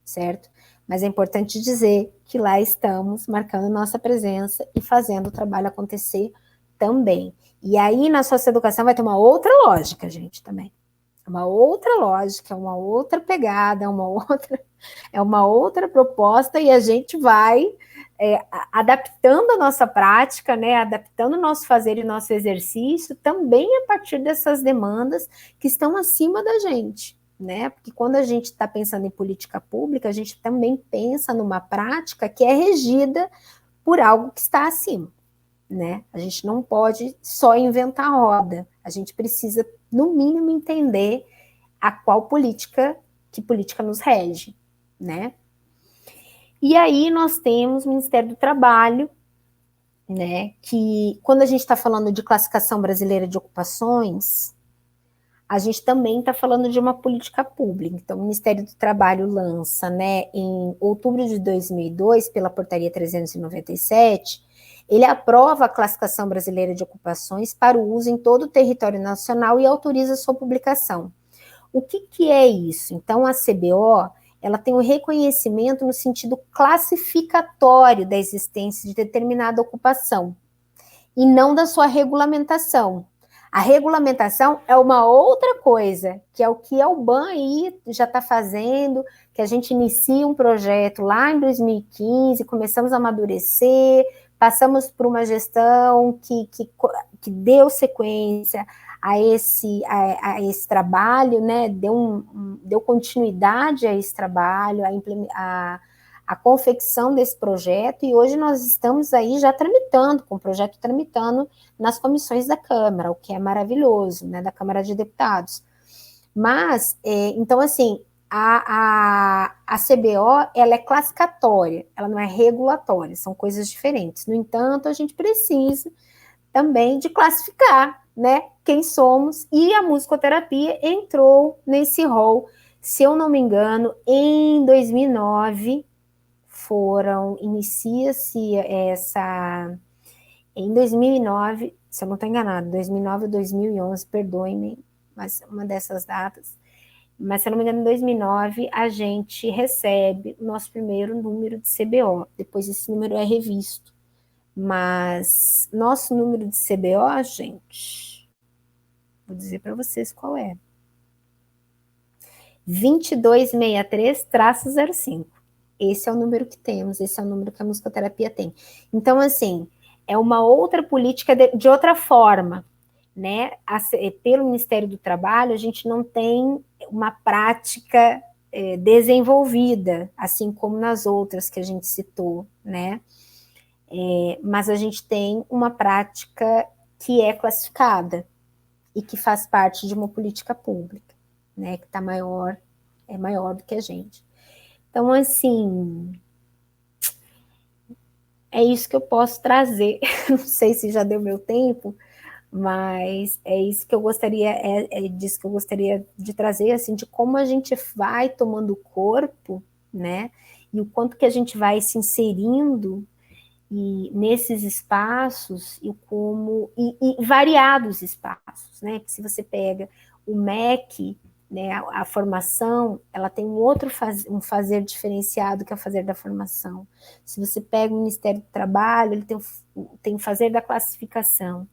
certo? Mas é importante dizer que lá estamos marcando nossa presença e fazendo o trabalho acontecer também. E aí na socioeducação vai ter uma outra lógica, gente, também. Uma outra lógica, uma outra pegada, é uma outra proposta, e a gente vai adaptando a nossa prática, né, adaptando o nosso fazer e nosso exercício, também a partir dessas demandas que estão acima da gente, né, porque quando a gente está pensando em política pública, a gente também pensa numa prática que é regida por algo que está acima, né, a gente não pode só inventar a roda, a gente precisa, no mínimo, entender que política nos rege, né? E aí nós temos o Ministério do Trabalho, né, que quando a gente está falando de classificação brasileira de ocupações, a gente também está falando de uma política pública. Então, o Ministério do Trabalho lança, né, em outubro de 2002, pela Portaria 397, ele aprova a classificação brasileira de ocupações para o uso em todo o território nacional e autoriza sua publicação. O que é isso? Então, a CBO, ela tem o reconhecimento no sentido classificatório da existência de determinada ocupação, e não da sua regulamentação. A regulamentação é uma outra coisa, que é o que a UBAN aí já está fazendo, que a gente inicia um projeto lá em 2015, começamos a amadurecer, passamos por uma gestão que deu sequência a esse trabalho, né? Deu continuidade a esse trabalho, a confecção desse projeto, e hoje nós estamos aí já tramitando, com o projeto tramitando nas comissões da Câmara, o que é maravilhoso, né, da Câmara de Deputados. Mas, então, assim, a CBO, ela é classificatória, ela não é regulatória, são coisas diferentes. No entanto, a gente precisa também de classificar, né, quem somos, e a musicoterapia entrou nesse rol, se eu não me engano, em 2009, inicia-se em 2009, se eu não estou enganado, 2009 ou 2011, perdoem-me, mas uma dessas datas, mas se eu não me engano, em 2009, a gente recebe o nosso primeiro número de CBO, depois esse número é revisto, mas nosso número de CBO, gente, vou dizer para vocês qual é, 2263-05. Esse é o número que temos, esse é o número que a musicoterapia tem. Então, assim, é uma outra política de outra forma, né? Pelo Ministério do Trabalho, a gente não tem uma prática desenvolvida, assim como nas outras que a gente citou, né? Mas a gente tem uma prática que é classificada e que faz parte de uma política pública, né? Que é maior do que a gente. Então, assim, é isso que eu posso trazer. Não sei se já deu meu tempo, mas é isso que eu gostaria, disso que eu gostaria de trazer, assim, de como a gente vai tomando corpo, né? E o quanto que a gente vai se inserindo nesses espaços e variados espaços, né? Que se você pega o MEC, né, a formação, ela tem um fazer diferenciado, que é o fazer da formação. Se você pega o Ministério do Trabalho, ele tem o fazer da classificação,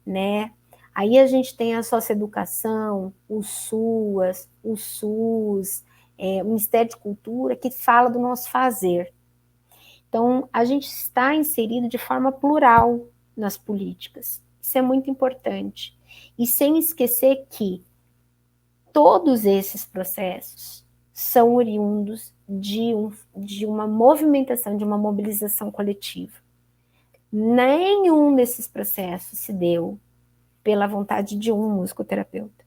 né? Aí a gente tem a socioeducação, o SUAS, o SUS, o Ministério de Cultura, que fala do nosso fazer. Então, a gente está inserido de forma plural nas políticas. Isso é muito importante. E sem esquecer que todos esses processos são oriundos de uma movimentação, de uma mobilização coletiva. Nenhum desses processos se deu pela vontade de um musicoterapeuta,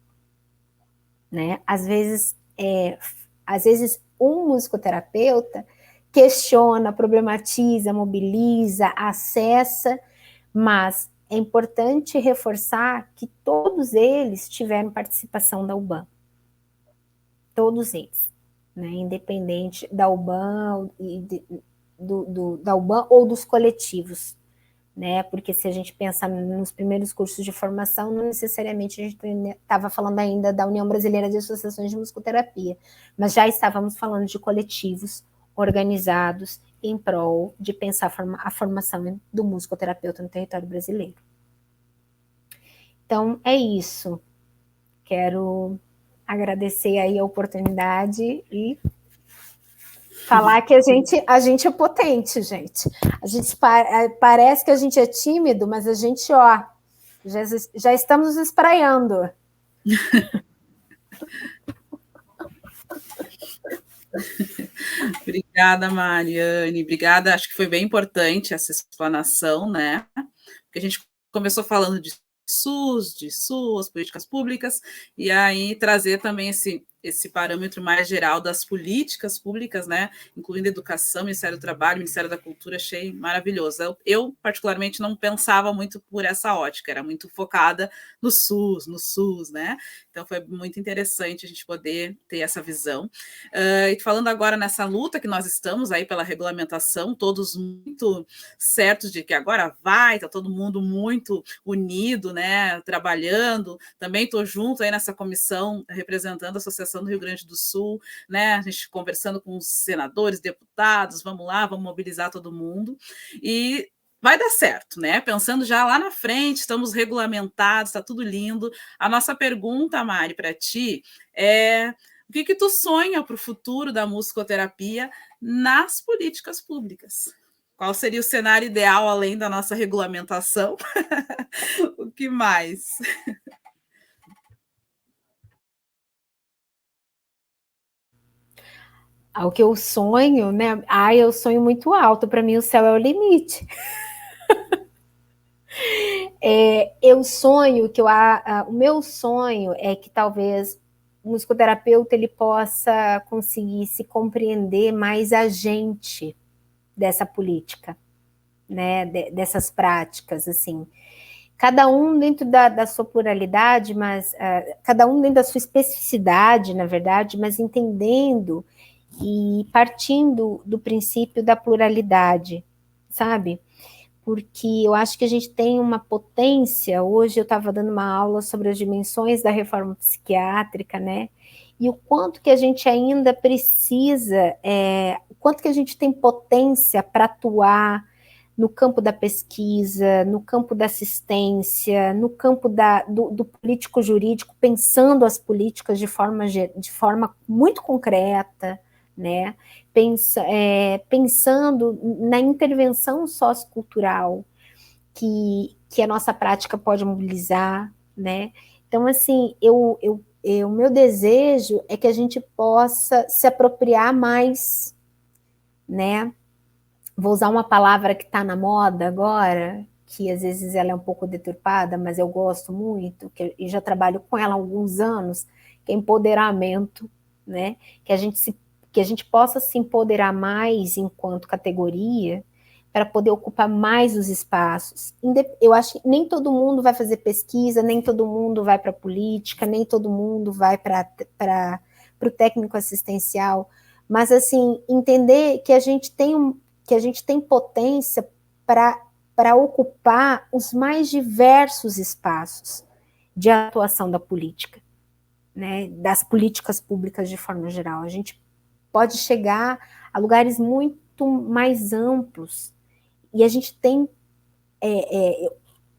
né? Às vezes um musicoterapeuta questiona, problematiza, mobiliza, acessa, mas é importante reforçar que todos eles tiveram participação da UBAN. Todos eles, né? Independente da UBAN, da UBAN ou dos coletivos, né? Porque se a gente pensa nos primeiros cursos de formação, não necessariamente a gente estava falando ainda da União Brasileira de Associações de Musicoterapia, mas já estávamos falando de coletivos organizados em prol de pensar a formação do musicoterapeuta no território brasileiro. Então, é isso. Quero agradecer aí a oportunidade e falar que a gente é potente, gente. A gente parece que a gente é tímido, mas a gente, já estamos espraiando. Obrigada, Mariane. Obrigada, acho que foi bem importante essa explanação, né? Porque a gente começou falando de SUS, de SUS, políticas públicas, e aí trazer também esse parâmetro mais geral das políticas públicas, né, incluindo educação, Ministério do Trabalho, Ministério da Cultura, achei maravilhoso. Eu particularmente, não pensava muito por essa ótica, era muito focada no SUS, né? Então, foi muito interessante a gente poder ter essa visão. E falando agora nessa luta que nós estamos aí pela regulamentação, todos muito certos de que agora vai, está todo mundo muito unido, né, trabalhando. Também estou junto aí nessa comissão representando a Associação do Rio Grande do Sul, né? A gente conversando com os senadores, deputados, vamos lá, vamos mobilizar todo mundo e vai dar certo, né? Pensando já lá na frente, estamos regulamentados, está tudo lindo. A nossa pergunta, Mari, para ti é: o que tu sonha para o futuro da musicoterapia nas políticas públicas? Qual seria o cenário ideal além da nossa regulamentação? O que mais? Ao que eu sonho, né? Eu sonho muito alto, para mim o céu é o limite. Eu sonho que o meu sonho é que talvez o musicoterapeuta ele possa conseguir se compreender mais agente dessa política, né? Dessas práticas, assim. Cada um dentro da sua pluralidade, mas cada um dentro da sua especificidade, na verdade, mas entendendo e partindo do princípio da pluralidade, sabe? Porque eu acho que a gente tem uma potência. Hoje eu estava dando uma aula sobre as dimensões da reforma psiquiátrica, né? E o quanto que a gente ainda precisa, o quanto que a gente tem potência para atuar no campo da pesquisa, no campo da assistência, no campo do político-jurídico, pensando as políticas de forma muito concreta, né? Pensando na intervenção sociocultural que a nossa prática pode mobilizar, né? Então, assim, o meu desejo é que a gente possa se apropriar mais, né? Vou usar uma palavra que está na moda agora, que às vezes ela é um pouco deturpada, mas eu gosto muito, e já trabalho com ela há alguns anos, que é empoderamento, né? Que a gente possa se empoderar mais enquanto categoria para poder ocupar mais os espaços. Eu acho que nem todo mundo vai fazer pesquisa, nem todo mundo vai para a política, nem todo mundo vai para o técnico assistencial, mas assim, entender que a gente tem potência para ocupar os mais diversos espaços de atuação da política, né, das políticas públicas de forma geral. A gente pode chegar a lugares muito mais amplos, e a gente tem,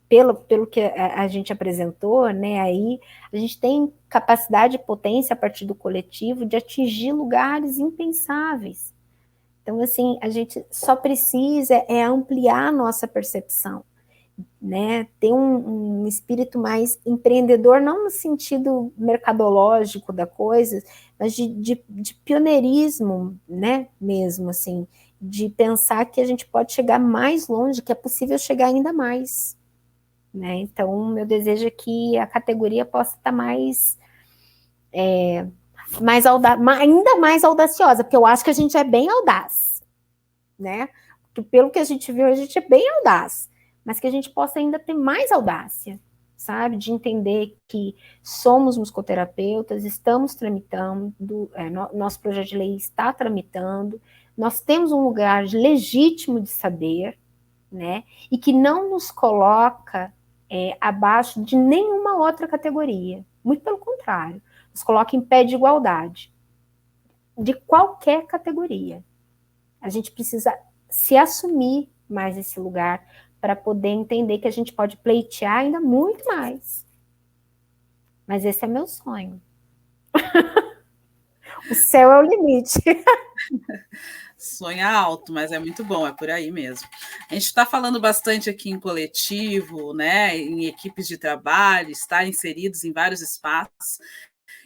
pelo que a gente apresentou, né, aí, a gente tem capacidade e potência a partir do coletivo de atingir lugares impensáveis. Então, assim, a gente só precisa ampliar a nossa percepção, né? Ter um espírito mais empreendedor, não no sentido mercadológico da coisa, mas de pioneirismo, né? Mesmo, assim, de pensar que a gente pode chegar mais longe, que é possível chegar ainda mais, né? Então, meu desejo é que a categoria possa estar ainda mais audaciosa, porque eu acho que a gente é bem audaz, né? Porque pelo que a gente viu, a gente é bem audaz, mas que a gente possa ainda ter mais audácia, sabe? De entender que somos musicoterapeutas, estamos tramitando, nosso projeto de lei está tramitando, nós temos um lugar legítimo de saber, né? E que não nos coloca abaixo de nenhuma outra categoria, muito pelo contrário, nos coloca em pé de igualdade, de qualquer categoria. A gente precisa se assumir mais esse lugar para poder entender que a gente pode pleitear ainda muito mais. Mas esse é meu sonho. O céu é o limite. Sonha alto, mas é muito bom, é por aí mesmo. A gente está falando bastante aqui em coletivo, né, em equipes de trabalho, estar inseridos em vários espaços,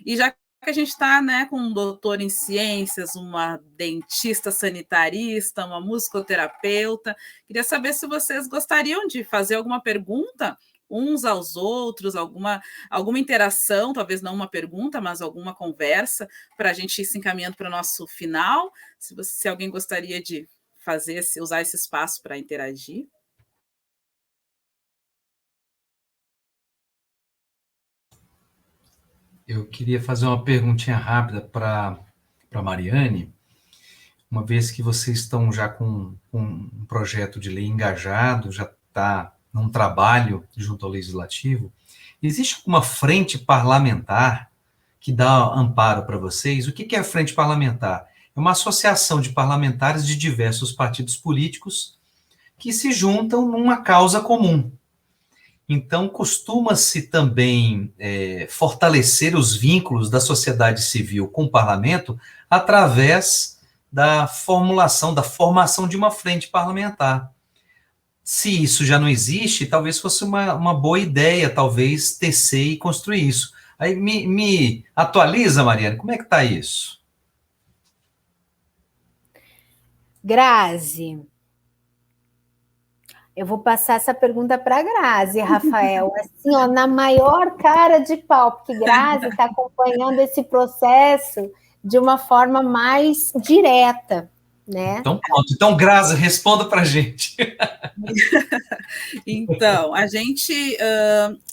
e já que a gente está, né, com um doutor em ciências, uma dentista sanitarista, uma musicoterapeuta, queria saber se vocês gostariam de fazer alguma pergunta uns aos outros, alguma interação, talvez não uma pergunta, mas alguma conversa, para a gente ir se encaminhando para o nosso final. Se alguém gostaria de usar esse espaço para interagir. Eu queria fazer uma perguntinha rápida para a Mariane, uma vez que vocês estão já com um projeto de lei engajado, já está num trabalho junto ao Legislativo, existe alguma frente parlamentar que dá amparo para vocês? O que é a frente parlamentar? É uma associação de parlamentares de diversos partidos políticos que se juntam numa causa comum. Então, costuma-se também fortalecer os vínculos da sociedade civil com o parlamento através da formação de uma frente parlamentar. Se isso já não existe, talvez fosse uma boa ideia, talvez, tecer e construir isso. Aí me atualiza, Mariane, como é que está isso? Grazi, eu vou passar essa pergunta para a Grazi, Rafael, assim, ó, na maior cara de pau, porque Grazi está acompanhando esse processo de uma forma mais direta, né? Então, pronto. Então, Grazi, responda para a gente. Então, a gente,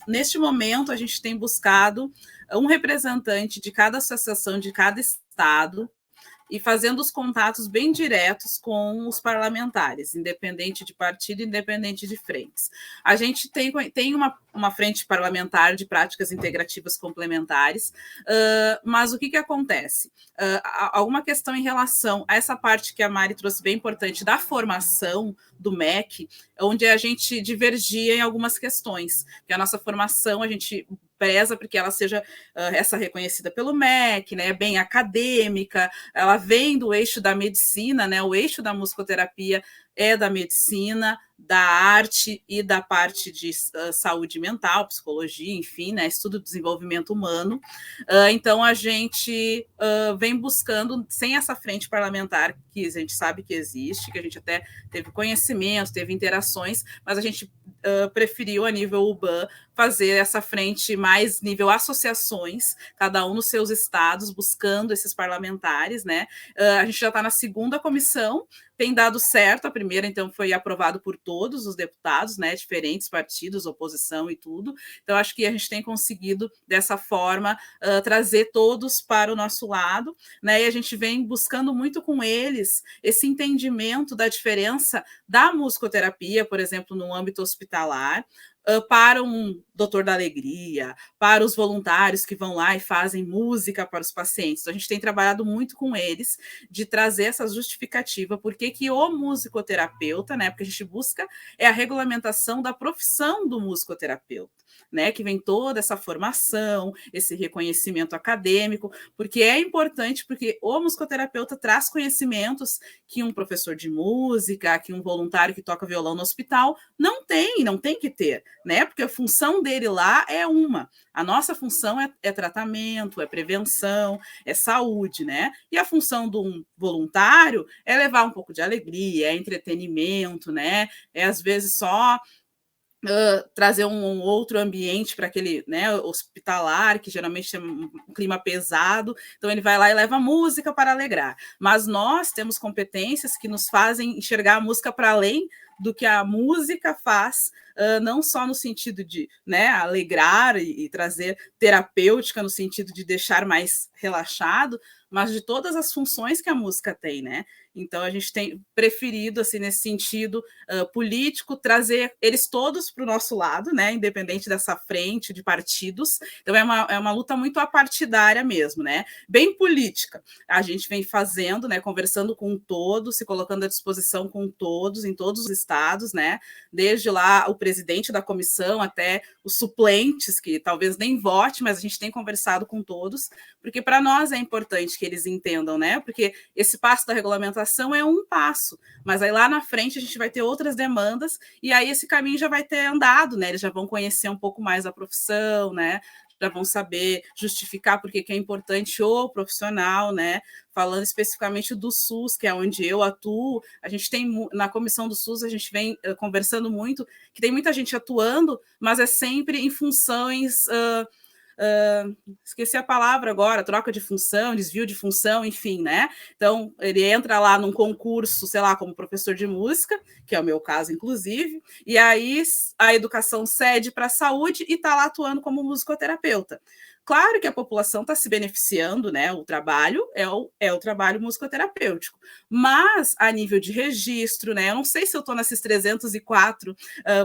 neste momento, a gente tem buscado um representante de cada associação, de cada estado, e fazendo os contatos bem diretos com os parlamentares, independente de partido, independente de frentes. A gente tem uma frente parlamentar de práticas integrativas complementares, mas o que acontece? Alguma questão em relação a essa parte que a Mari trouxe bem importante da formação do MEC, onde a gente divergia em algumas questões, que a nossa formação, a gente preza porque ela seja essa reconhecida pelo MEC, né, bem acadêmica, ela vem do eixo da medicina, né, o eixo da musicoterapia é da medicina, da arte e da parte de saúde mental, psicologia, enfim, né, estudo do desenvolvimento humano. Então, a gente vem buscando, sem essa frente parlamentar, que a gente sabe que existe, que a gente até teve conhecimento, teve interações, mas a gente preferiu, a nível UBAN, fazer essa frente mais nível associações, cada um nos seus estados, buscando esses parlamentares, né? A gente já está na segunda comissão, tem dado certo, a primeira, então, foi aprovado por todos os deputados, né, diferentes partidos, oposição e tudo, então acho que a gente tem conseguido, dessa forma, trazer todos para o nosso lado, né, e a gente vem buscando muito com eles esse entendimento da diferença da musicoterapia, por exemplo, no âmbito hospitalar, para um doutor da alegria, para os voluntários que vão lá e fazem música para os pacientes. Então, a gente tem trabalhado muito com eles de trazer essa justificativa, porque que o musicoterapeuta, né, porque a gente busca a regulamentação da profissão do musicoterapeuta, né, que vem toda essa formação, esse reconhecimento acadêmico, porque é importante, porque o musicoterapeuta traz conhecimentos que um professor de música, que um voluntário que toca violão no hospital não tem que ter, né? Porque a função dele lá é uma. A nossa função é tratamento, é prevenção, é saúde, né? E a função de um voluntário é levar um pouco de alegria, é entretenimento, né? É às vezes só trazer um outro ambiente para aquele, né, hospitalar, que geralmente tem um clima pesado, então ele vai lá e leva música para alegrar. Mas nós temos competências que nos fazem enxergar a música para além do que a música faz, não só no sentido de, né, alegrar e trazer terapêutica, no sentido de deixar mais relaxado, mas de todas as funções que a música tem, né? Então, a gente tem preferido, assim, nesse sentido político, trazer eles todos para o nosso lado, né? Independente dessa frente de partidos. Então, é uma luta muito apartidária mesmo, né? Bem política. A gente vem fazendo, né? Conversando com todos, se colocando à disposição com todos, em todos os estados, né? Desde lá o presidente da comissão até os suplentes, que talvez nem vote, mas a gente tem conversado com todos, porque para nós é importante que eles entendam, né? Porque esse passo da regulamentação é um passo, mas aí lá na frente a gente vai ter outras demandas e aí esse caminho já vai ter andado, né? Eles já vão conhecer um pouco mais a profissão, né? já vão saber justificar por que é importante o profissional, né? Falando especificamente do SUS, que é onde eu atuo, a gente tem, na comissão do SUS, a gente vem conversando muito, que tem muita gente atuando, mas é sempre em funções... esqueci a palavra agora, troca de função, desvio de função, enfim, né? Então, ele entra lá num concurso, sei lá, como professor de música, que é o meu caso, inclusive, e aí a educação cede para a saúde e está lá atuando como musicoterapeuta. Claro que a população está se beneficiando, né? O trabalho é o trabalho musicoterapêutico, mas a nível de registro, né? Eu não sei se eu estou nesses 304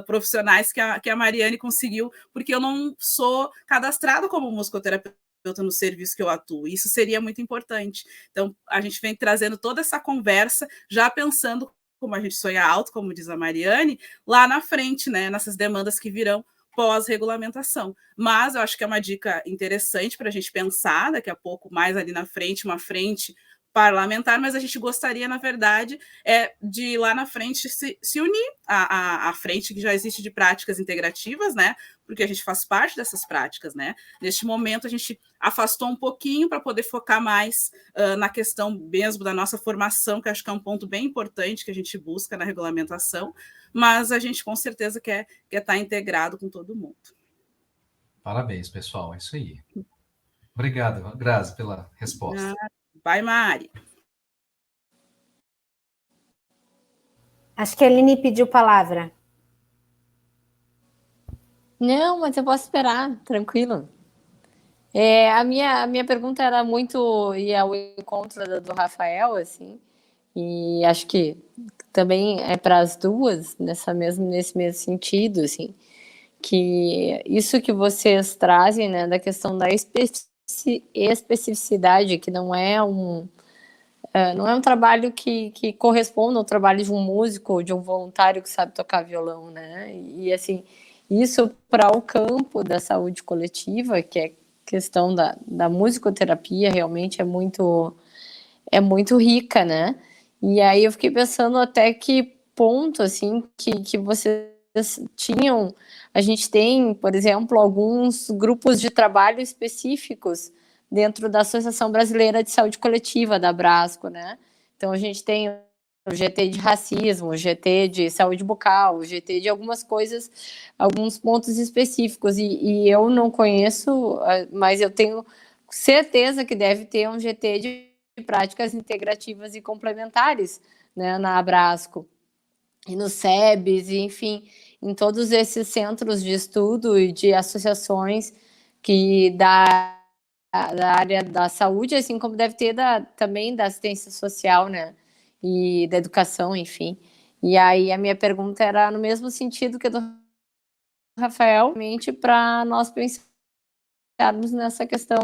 profissionais que a Mariane conseguiu, porque eu não sou cadastrada como musicoterapeuta no serviço que eu atuo. Isso seria muito importante. Então, a gente vem trazendo toda essa conversa, já pensando como a gente sonha alto, como diz a Mariane, lá na frente, né? Nessas demandas que virão pós-regulamentação. Mas eu acho que é uma dica interessante para a gente pensar daqui a pouco, mais ali na frente, uma frente parlamentar, mas a gente gostaria, na verdade, de lá na frente se unir à frente que já existe de práticas integrativas, né? Porque a gente faz parte dessas práticas, né? Neste momento, a gente afastou um pouquinho para poder focar mais na questão mesmo da nossa formação, que acho que é um ponto bem importante que a gente busca na regulamentação, mas a gente com certeza quer estar integrado com todo mundo. Parabéns, pessoal, é isso aí. Obrigado, Grazi, pela resposta. Vai, Mari. Acho que a Aline pediu palavra. Não, mas eu posso esperar, tranquilo. A minha pergunta era muito ia ao encontro do Rafael, assim, e acho que também é para as duas, nesse mesmo sentido, assim, que isso que vocês trazem, né, da questão da especificidade, que não é um trabalho que corresponde ao trabalho de um músico ou de um voluntário que sabe tocar violão, né? E assim, isso para o campo da saúde coletiva, que é questão da musicoterapia, realmente é muito rica, né? E aí eu fiquei pensando até que ponto, assim, que vocês tinham... A gente tem, por exemplo, alguns grupos de trabalho específicos dentro da Associação Brasileira de Saúde Coletiva, da Abrasco, né? Então, a gente tem o GT de racismo, o GT de saúde bucal, o GT de algumas coisas, alguns pontos específicos, e eu não conheço, mas eu tenho certeza que deve ter um GT de práticas integrativas e complementares, né, na Abrasco, e no SEBS, e, enfim, em todos esses centros de estudo e de associações que da área da saúde, assim como deve ter também da assistência social, né, e da educação, enfim. E aí a minha pergunta era no mesmo sentido que a do Rafael, para nós pensarmos nessa questão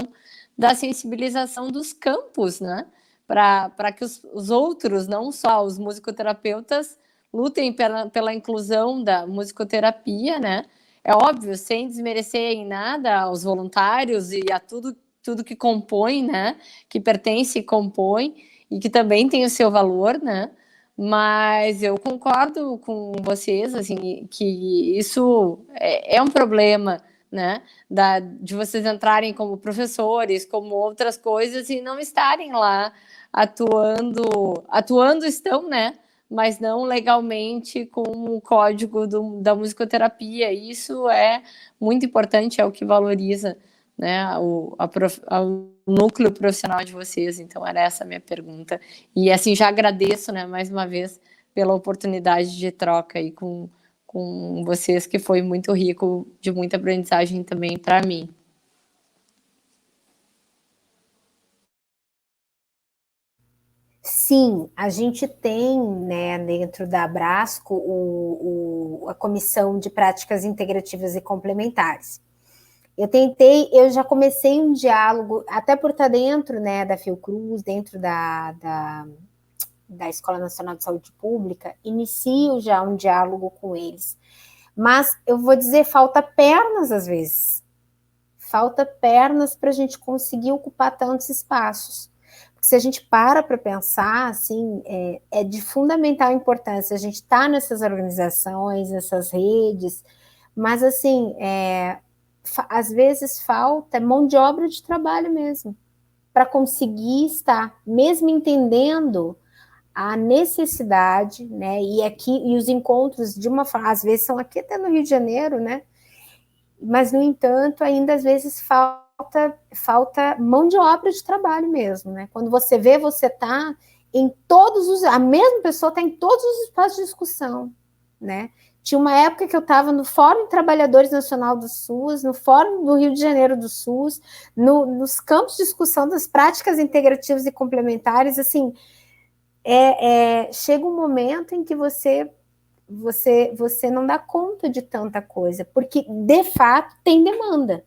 da sensibilização dos campos, né, para que os outros, não só os musicoterapeutas, lutem pela inclusão da musicoterapia, né? É óbvio, sem desmerecer em nada aos voluntários e a tudo que compõe, né? Que pertence e compõe, e que também tem o seu valor, né? Mas eu concordo com vocês, assim, que isso é um problema, né? De vocês entrarem como professores, como outras coisas, e não estarem lá atuando estão, né? Mas não legalmente com o código da musicoterapia. Isso é muito importante, é o que valoriza, né, o núcleo profissional de vocês. Então, era essa a minha pergunta. E, assim, já agradeço, né, mais uma vez, pela oportunidade de troca aí com vocês, que foi muito rico, de muita aprendizagem também para mim. Sim, a gente tem, né, dentro da Abrasco a Comissão de Práticas Integrativas e Complementares. Eu já comecei um diálogo, até por estar dentro, né, da Fiocruz, dentro da Escola Nacional de Saúde Pública, inicio já um diálogo com eles. Mas eu vou dizer, falta pernas às vezes. Falta pernas para a gente conseguir ocupar tantos espaços. Porque se a gente para pensar, assim, é de fundamental importância a gente estar nessas organizações, nessas redes, mas, assim, às vezes falta mão de obra de trabalho mesmo, para conseguir estar, mesmo entendendo a necessidade, né? E os encontros de uma forma, às vezes são aqui até no Rio de Janeiro, né? Mas, no entanto, ainda às vezes falta mão de obra de trabalho mesmo, né? Quando você vê, você está em a mesma pessoa está em todos os espaços de discussão, né? Tinha uma época que eu estava no Fórum de Trabalhadores Nacional do SUS, no Fórum do Rio de Janeiro do SUS, nos campos de discussão das práticas integrativas e complementares, assim, chega um momento em que você não dá conta de tanta coisa, porque, de fato, tem demanda,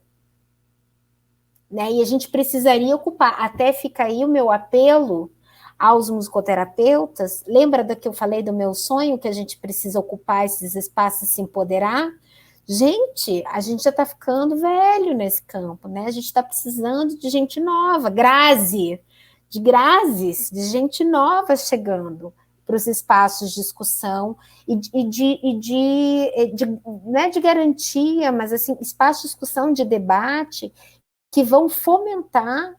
né? E a gente precisaria ocupar. Até fica aí o meu apelo aos musicoterapeutas. Lembra do que eu falei do meu sonho, que a gente precisa ocupar esses espaços e se empoderar? Gente, a gente já está ficando velho nesse campo, né? A gente está precisando de gente nova, de gente nova chegando para os espaços de discussão não é de garantia, mas assim, espaços de discussão, de debate, que vão fomentar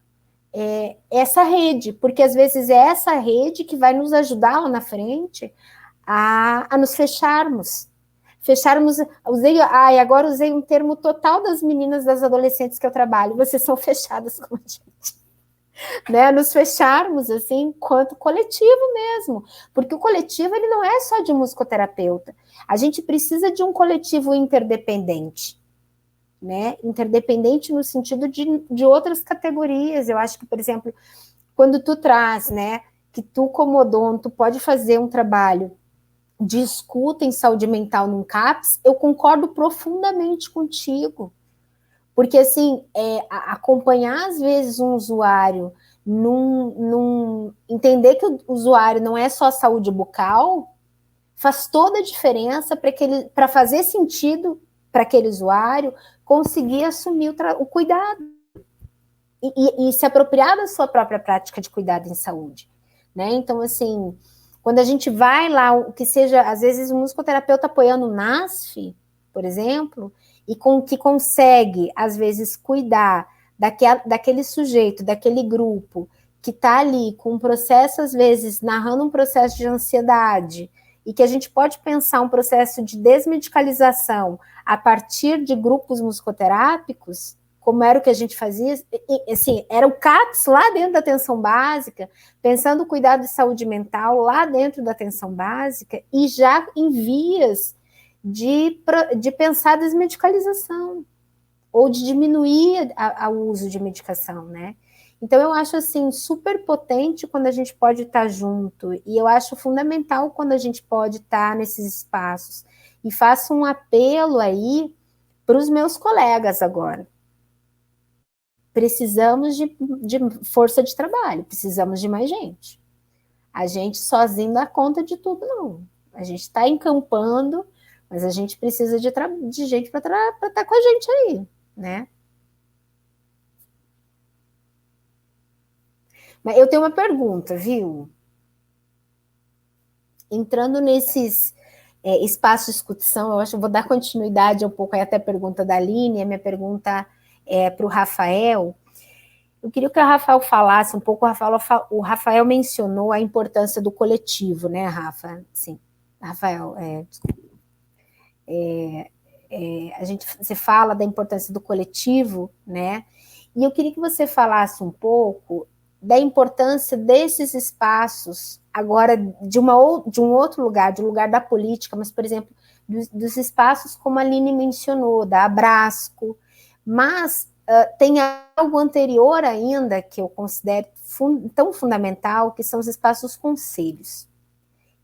essa rede, porque às vezes é essa rede que vai nos ajudar lá na frente a nos fecharmos. Agora usei um termo total das meninas, das adolescentes que eu trabalho, vocês são fechadas com a gente. Né, nos fecharmos assim, enquanto coletivo mesmo, porque o coletivo ele não é só de musicoterapeuta, a gente precisa de um coletivo interdependente, né? Interdependente no sentido de outras categorias. Eu acho que, por exemplo, quando tu traz, né, que tu como odonto pode fazer um trabalho de escuta em saúde mental num CAPS, eu concordo profundamente contigo. Porque, assim, acompanhar, às vezes, um usuário, entender que o usuário não é só saúde bucal, faz toda a diferença para fazer sentido para aquele usuário conseguir assumir o cuidado e se apropriar da sua própria prática de cuidado em saúde, né? Então, assim, quando a gente vai lá, o que seja, às vezes, um musicoterapeuta apoiando o NASF, por exemplo, e que consegue, às vezes, cuidar daquele sujeito, daquele grupo, que está ali com um processo, às vezes, narrando um processo de ansiedade, e que a gente pode pensar um processo de desmedicalização a partir de grupos musicoterápicos, como era o que a gente fazia, assim, era o CAPS lá dentro da atenção básica, pensando o cuidado de saúde mental lá dentro da atenção básica, e já em vias de pensar a desmedicalização, ou de diminuir o uso de medicação, né? Então, eu acho, assim, super potente quando a gente pode estar junto, e eu acho fundamental quando a gente pode estar nesses espaços. E faço um apelo aí para os meus colegas agora. Precisamos de força de trabalho, precisamos de mais gente. A gente sozinho dá conta de tudo, não. A gente está encampando, mas a gente precisa de gente para estar com a gente aí, né? Mas eu tenho uma pergunta, viu? Entrando nesses espaços de discussão, eu acho que vou dar continuidade um pouco aí até a pergunta da Aline, a minha pergunta é para o Rafael. Eu queria que o Rafael falasse um pouco, o Rafael mencionou a importância do coletivo, né, Rafa? Sim, Rafael, desculpa. Você fala da importância do coletivo, né? E eu queria que você falasse um pouco da importância desses espaços, agora de um outro lugar, de um lugar da política, mas, por exemplo, dos espaços como a Aline mencionou, da Abrasco, mas tem algo anterior ainda que eu considero tão fundamental, que são os espaços conselhos,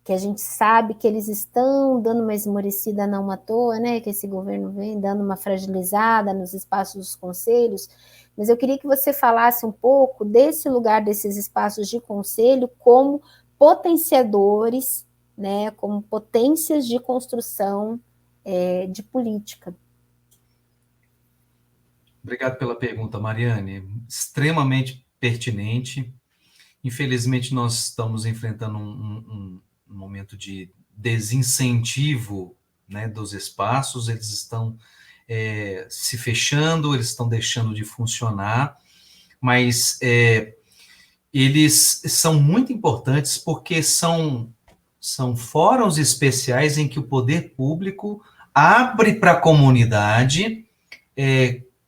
que a gente sabe que eles estão dando uma esmorecida não à toa, né? Que esse governo vem dando uma fragilizada nos espaços dos conselhos, mas eu queria que você falasse um pouco desse lugar, desses espaços de conselho, como potenciadores, né? Como potências de construção de política. Obrigado pela pergunta, Mariane. Extremamente pertinente. Infelizmente, nós estamos enfrentando um momento de desincentivo, né, dos espaços. Eles estão se fechando, eles estão deixando de funcionar, mas eles são muito importantes porque são fóruns especiais em que o poder público abre para a comunidade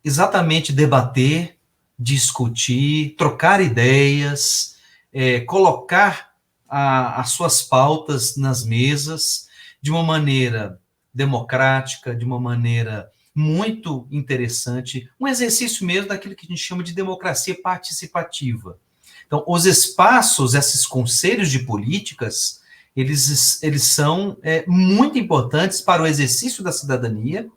exatamente debater, discutir, trocar ideias, colocar as suas pautas nas mesas de uma maneira democrática, de uma maneira muito interessante, um exercício mesmo daquilo que a gente chama de democracia participativa. Então, os espaços, esses conselhos de políticas, eles são muito importantes para o exercício da cidadania,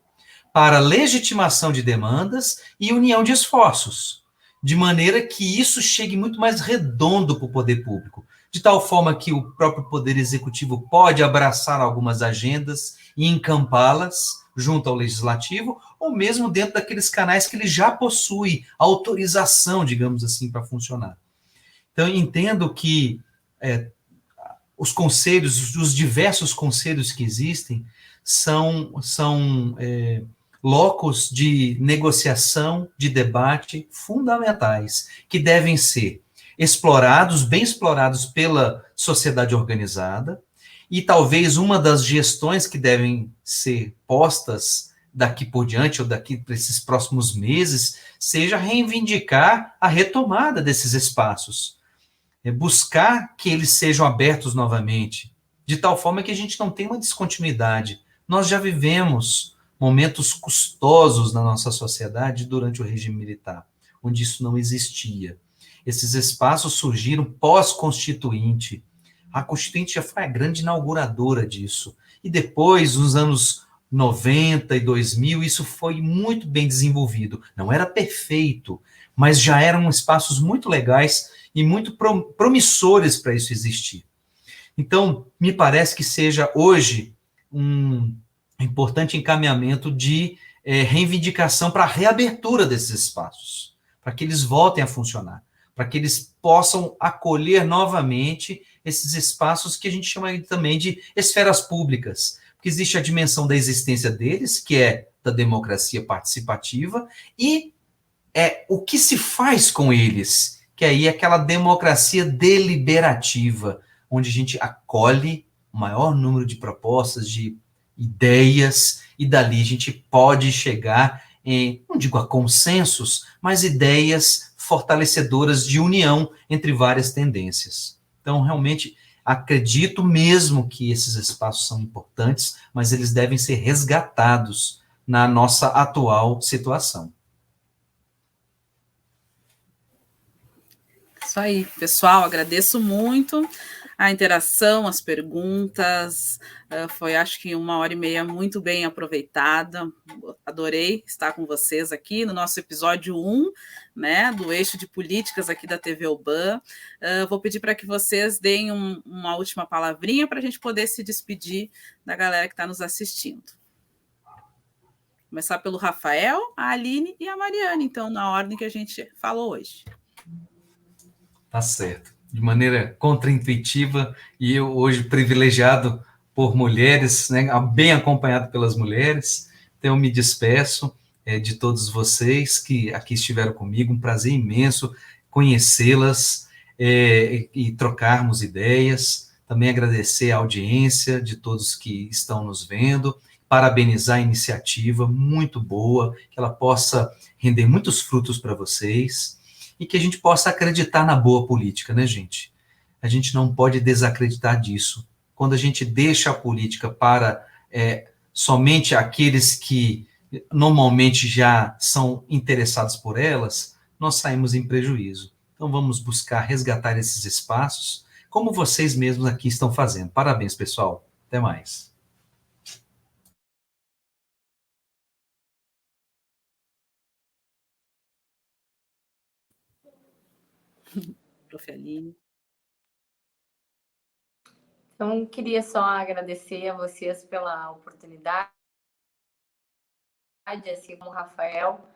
para a legitimação de demandas e união de esforços, de maneira que isso chegue muito mais redondo para o poder público, de tal forma que o próprio poder executivo pode abraçar algumas agendas e encampá-las junto ao legislativo, ou mesmo dentro daqueles canais que ele já possui autorização, digamos assim, para funcionar. Então, eu entendo que os conselhos, os diversos conselhos que existem, são locos de negociação, de debate fundamentais, que devem ser explorados, bem explorados pela sociedade organizada, e talvez uma das gestões que devem ser postas daqui por diante, ou daqui para esses próximos meses, seja reivindicar a retomada desses espaços, buscar que eles sejam abertos novamente, de tal forma que a gente não tenha uma descontinuidade. Nós já vivemos momentos custosos na nossa sociedade durante o regime militar, onde isso não existia. Esses espaços surgiram pós-constituinte. A Constituinte já foi a grande inauguradora disso. E depois, nos anos 90 e 2000, isso foi muito bem desenvolvido. Não era perfeito, mas já eram espaços muito legais e muito promissores para isso existir. Então, me parece que seja hoje um importante encaminhamento de reivindicação para a reabertura desses espaços, para que eles voltem a funcionar, para que eles possam acolher novamente esses espaços que a gente chama também de esferas públicas, porque existe a dimensão da existência deles, que é da democracia participativa, e o que se faz com eles, que aí é aquela democracia deliberativa, onde a gente acolhe o maior número de propostas, de ideias, e dali a gente pode chegar não digo a consensos, mas ideias fortalecedoras de união entre várias tendências. Então, realmente, acredito mesmo que esses espaços são importantes, mas eles devem ser resgatados na nossa atual situação. Isso aí, pessoal, agradeço muito a interação, as perguntas, foi acho que 1h30 muito bem aproveitada, adorei estar com vocês aqui no nosso episódio 1, né, do eixo de políticas aqui da TV UBAN. Vou pedir para que vocês deem uma última palavrinha para a gente poder se despedir da galera que está nos assistindo. Começar pelo Rafael, a Aline e a Mariane, então, na ordem que a gente falou hoje. Tá certo. De maneira contraintuitiva, e eu hoje privilegiado por mulheres, né, bem acompanhado pelas mulheres, então eu me despeço de todos vocês que aqui estiveram comigo, um prazer imenso conhecê-las e trocarmos ideias, também agradecer a audiência de todos que estão nos vendo, parabenizar a iniciativa, muito boa, que ela possa render muitos frutos para vocês, e que a gente possa acreditar na boa política, né, gente? A gente não pode desacreditar disso. Quando a gente deixa a política para somente aqueles que normalmente já são interessados por elas, nós saímos em prejuízo. Então vamos buscar resgatar esses espaços, como vocês mesmos aqui estão fazendo. Parabéns, pessoal. Até mais. Prof. Aline. Então, queria só agradecer a vocês pela oportunidade, assim como o Rafael.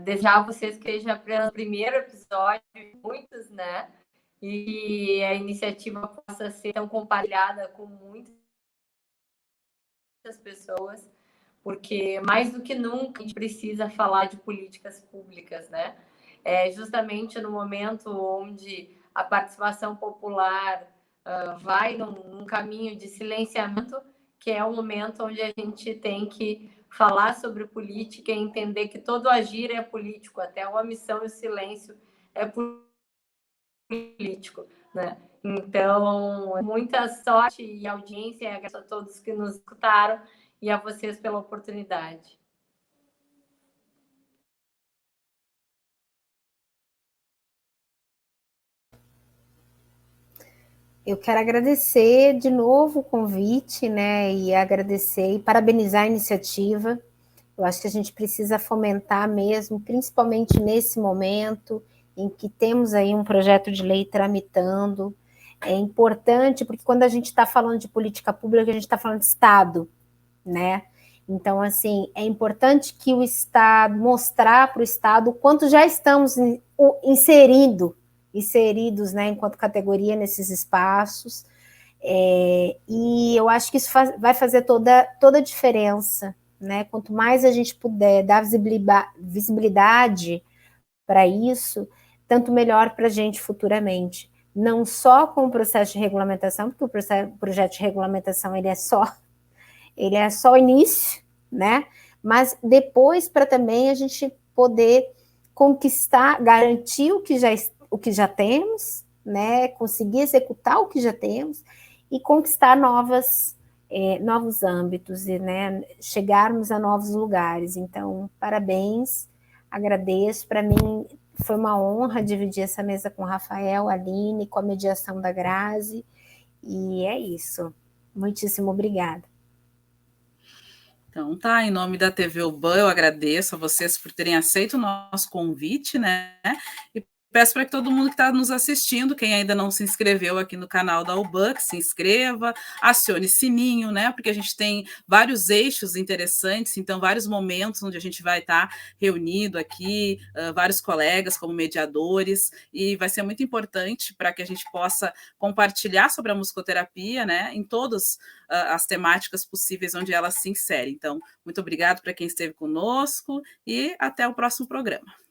Desejar a vocês que seja pelo primeiro episódio de muitos, né? E a iniciativa possa ser tão compartilhada com muitas pessoas, porque mais do que nunca a gente precisa falar de políticas públicas, né? Justamente no momento onde a participação popular vai num caminho de silenciamento, que é o momento onde a gente tem que falar sobre política e entender que todo agir é político, até a omissão e o silêncio é político, né? Então, muita sorte e audiência, e agradeço a todos que nos escutaram e a vocês pela oportunidade. Eu quero agradecer de novo o convite, né, e agradecer e parabenizar a iniciativa. Eu acho que a gente precisa fomentar mesmo, principalmente nesse momento em que temos aí um projeto de lei tramitando. É importante, porque quando a gente está falando de política pública, a gente está falando de Estado, né? Então, assim, é importante que o Estado, mostrar para o Estado o quanto já estamos inseridos, né, enquanto categoria nesses espaços, e eu acho que isso vai fazer toda a diferença, né? Quanto mais a gente puder dar visibilidade para isso, tanto melhor para a gente futuramente. Não só com o processo de regulamentação, porque o projeto de regulamentação ele é só o início, né? Mas depois para também a gente poder conquistar, garantir o que já temos, né? Conseguir executar o que já temos e conquistar novos âmbitos e, né, chegarmos a novos lugares. Então, parabéns, agradeço. Para mim foi uma honra dividir essa mesa com o Rafael, a Aline, com a mediação da Grazi, e é isso. Muitíssimo obrigada. Então tá, em nome da TV UBAN, eu agradeço a vocês por terem aceito o nosso convite, né? E peço para que todo mundo que está nos assistindo, quem ainda não se inscreveu aqui no canal da UBAN, que se inscreva, acione sininho, né? Porque a gente tem vários eixos interessantes, então vários momentos onde a gente vai estar reunido aqui, vários colegas como mediadores, e vai ser muito importante para que a gente possa compartilhar sobre a musicoterapia, né? Em todas as temáticas possíveis onde ela se insere. Então, muito obrigado para quem esteve conosco e até o próximo programa.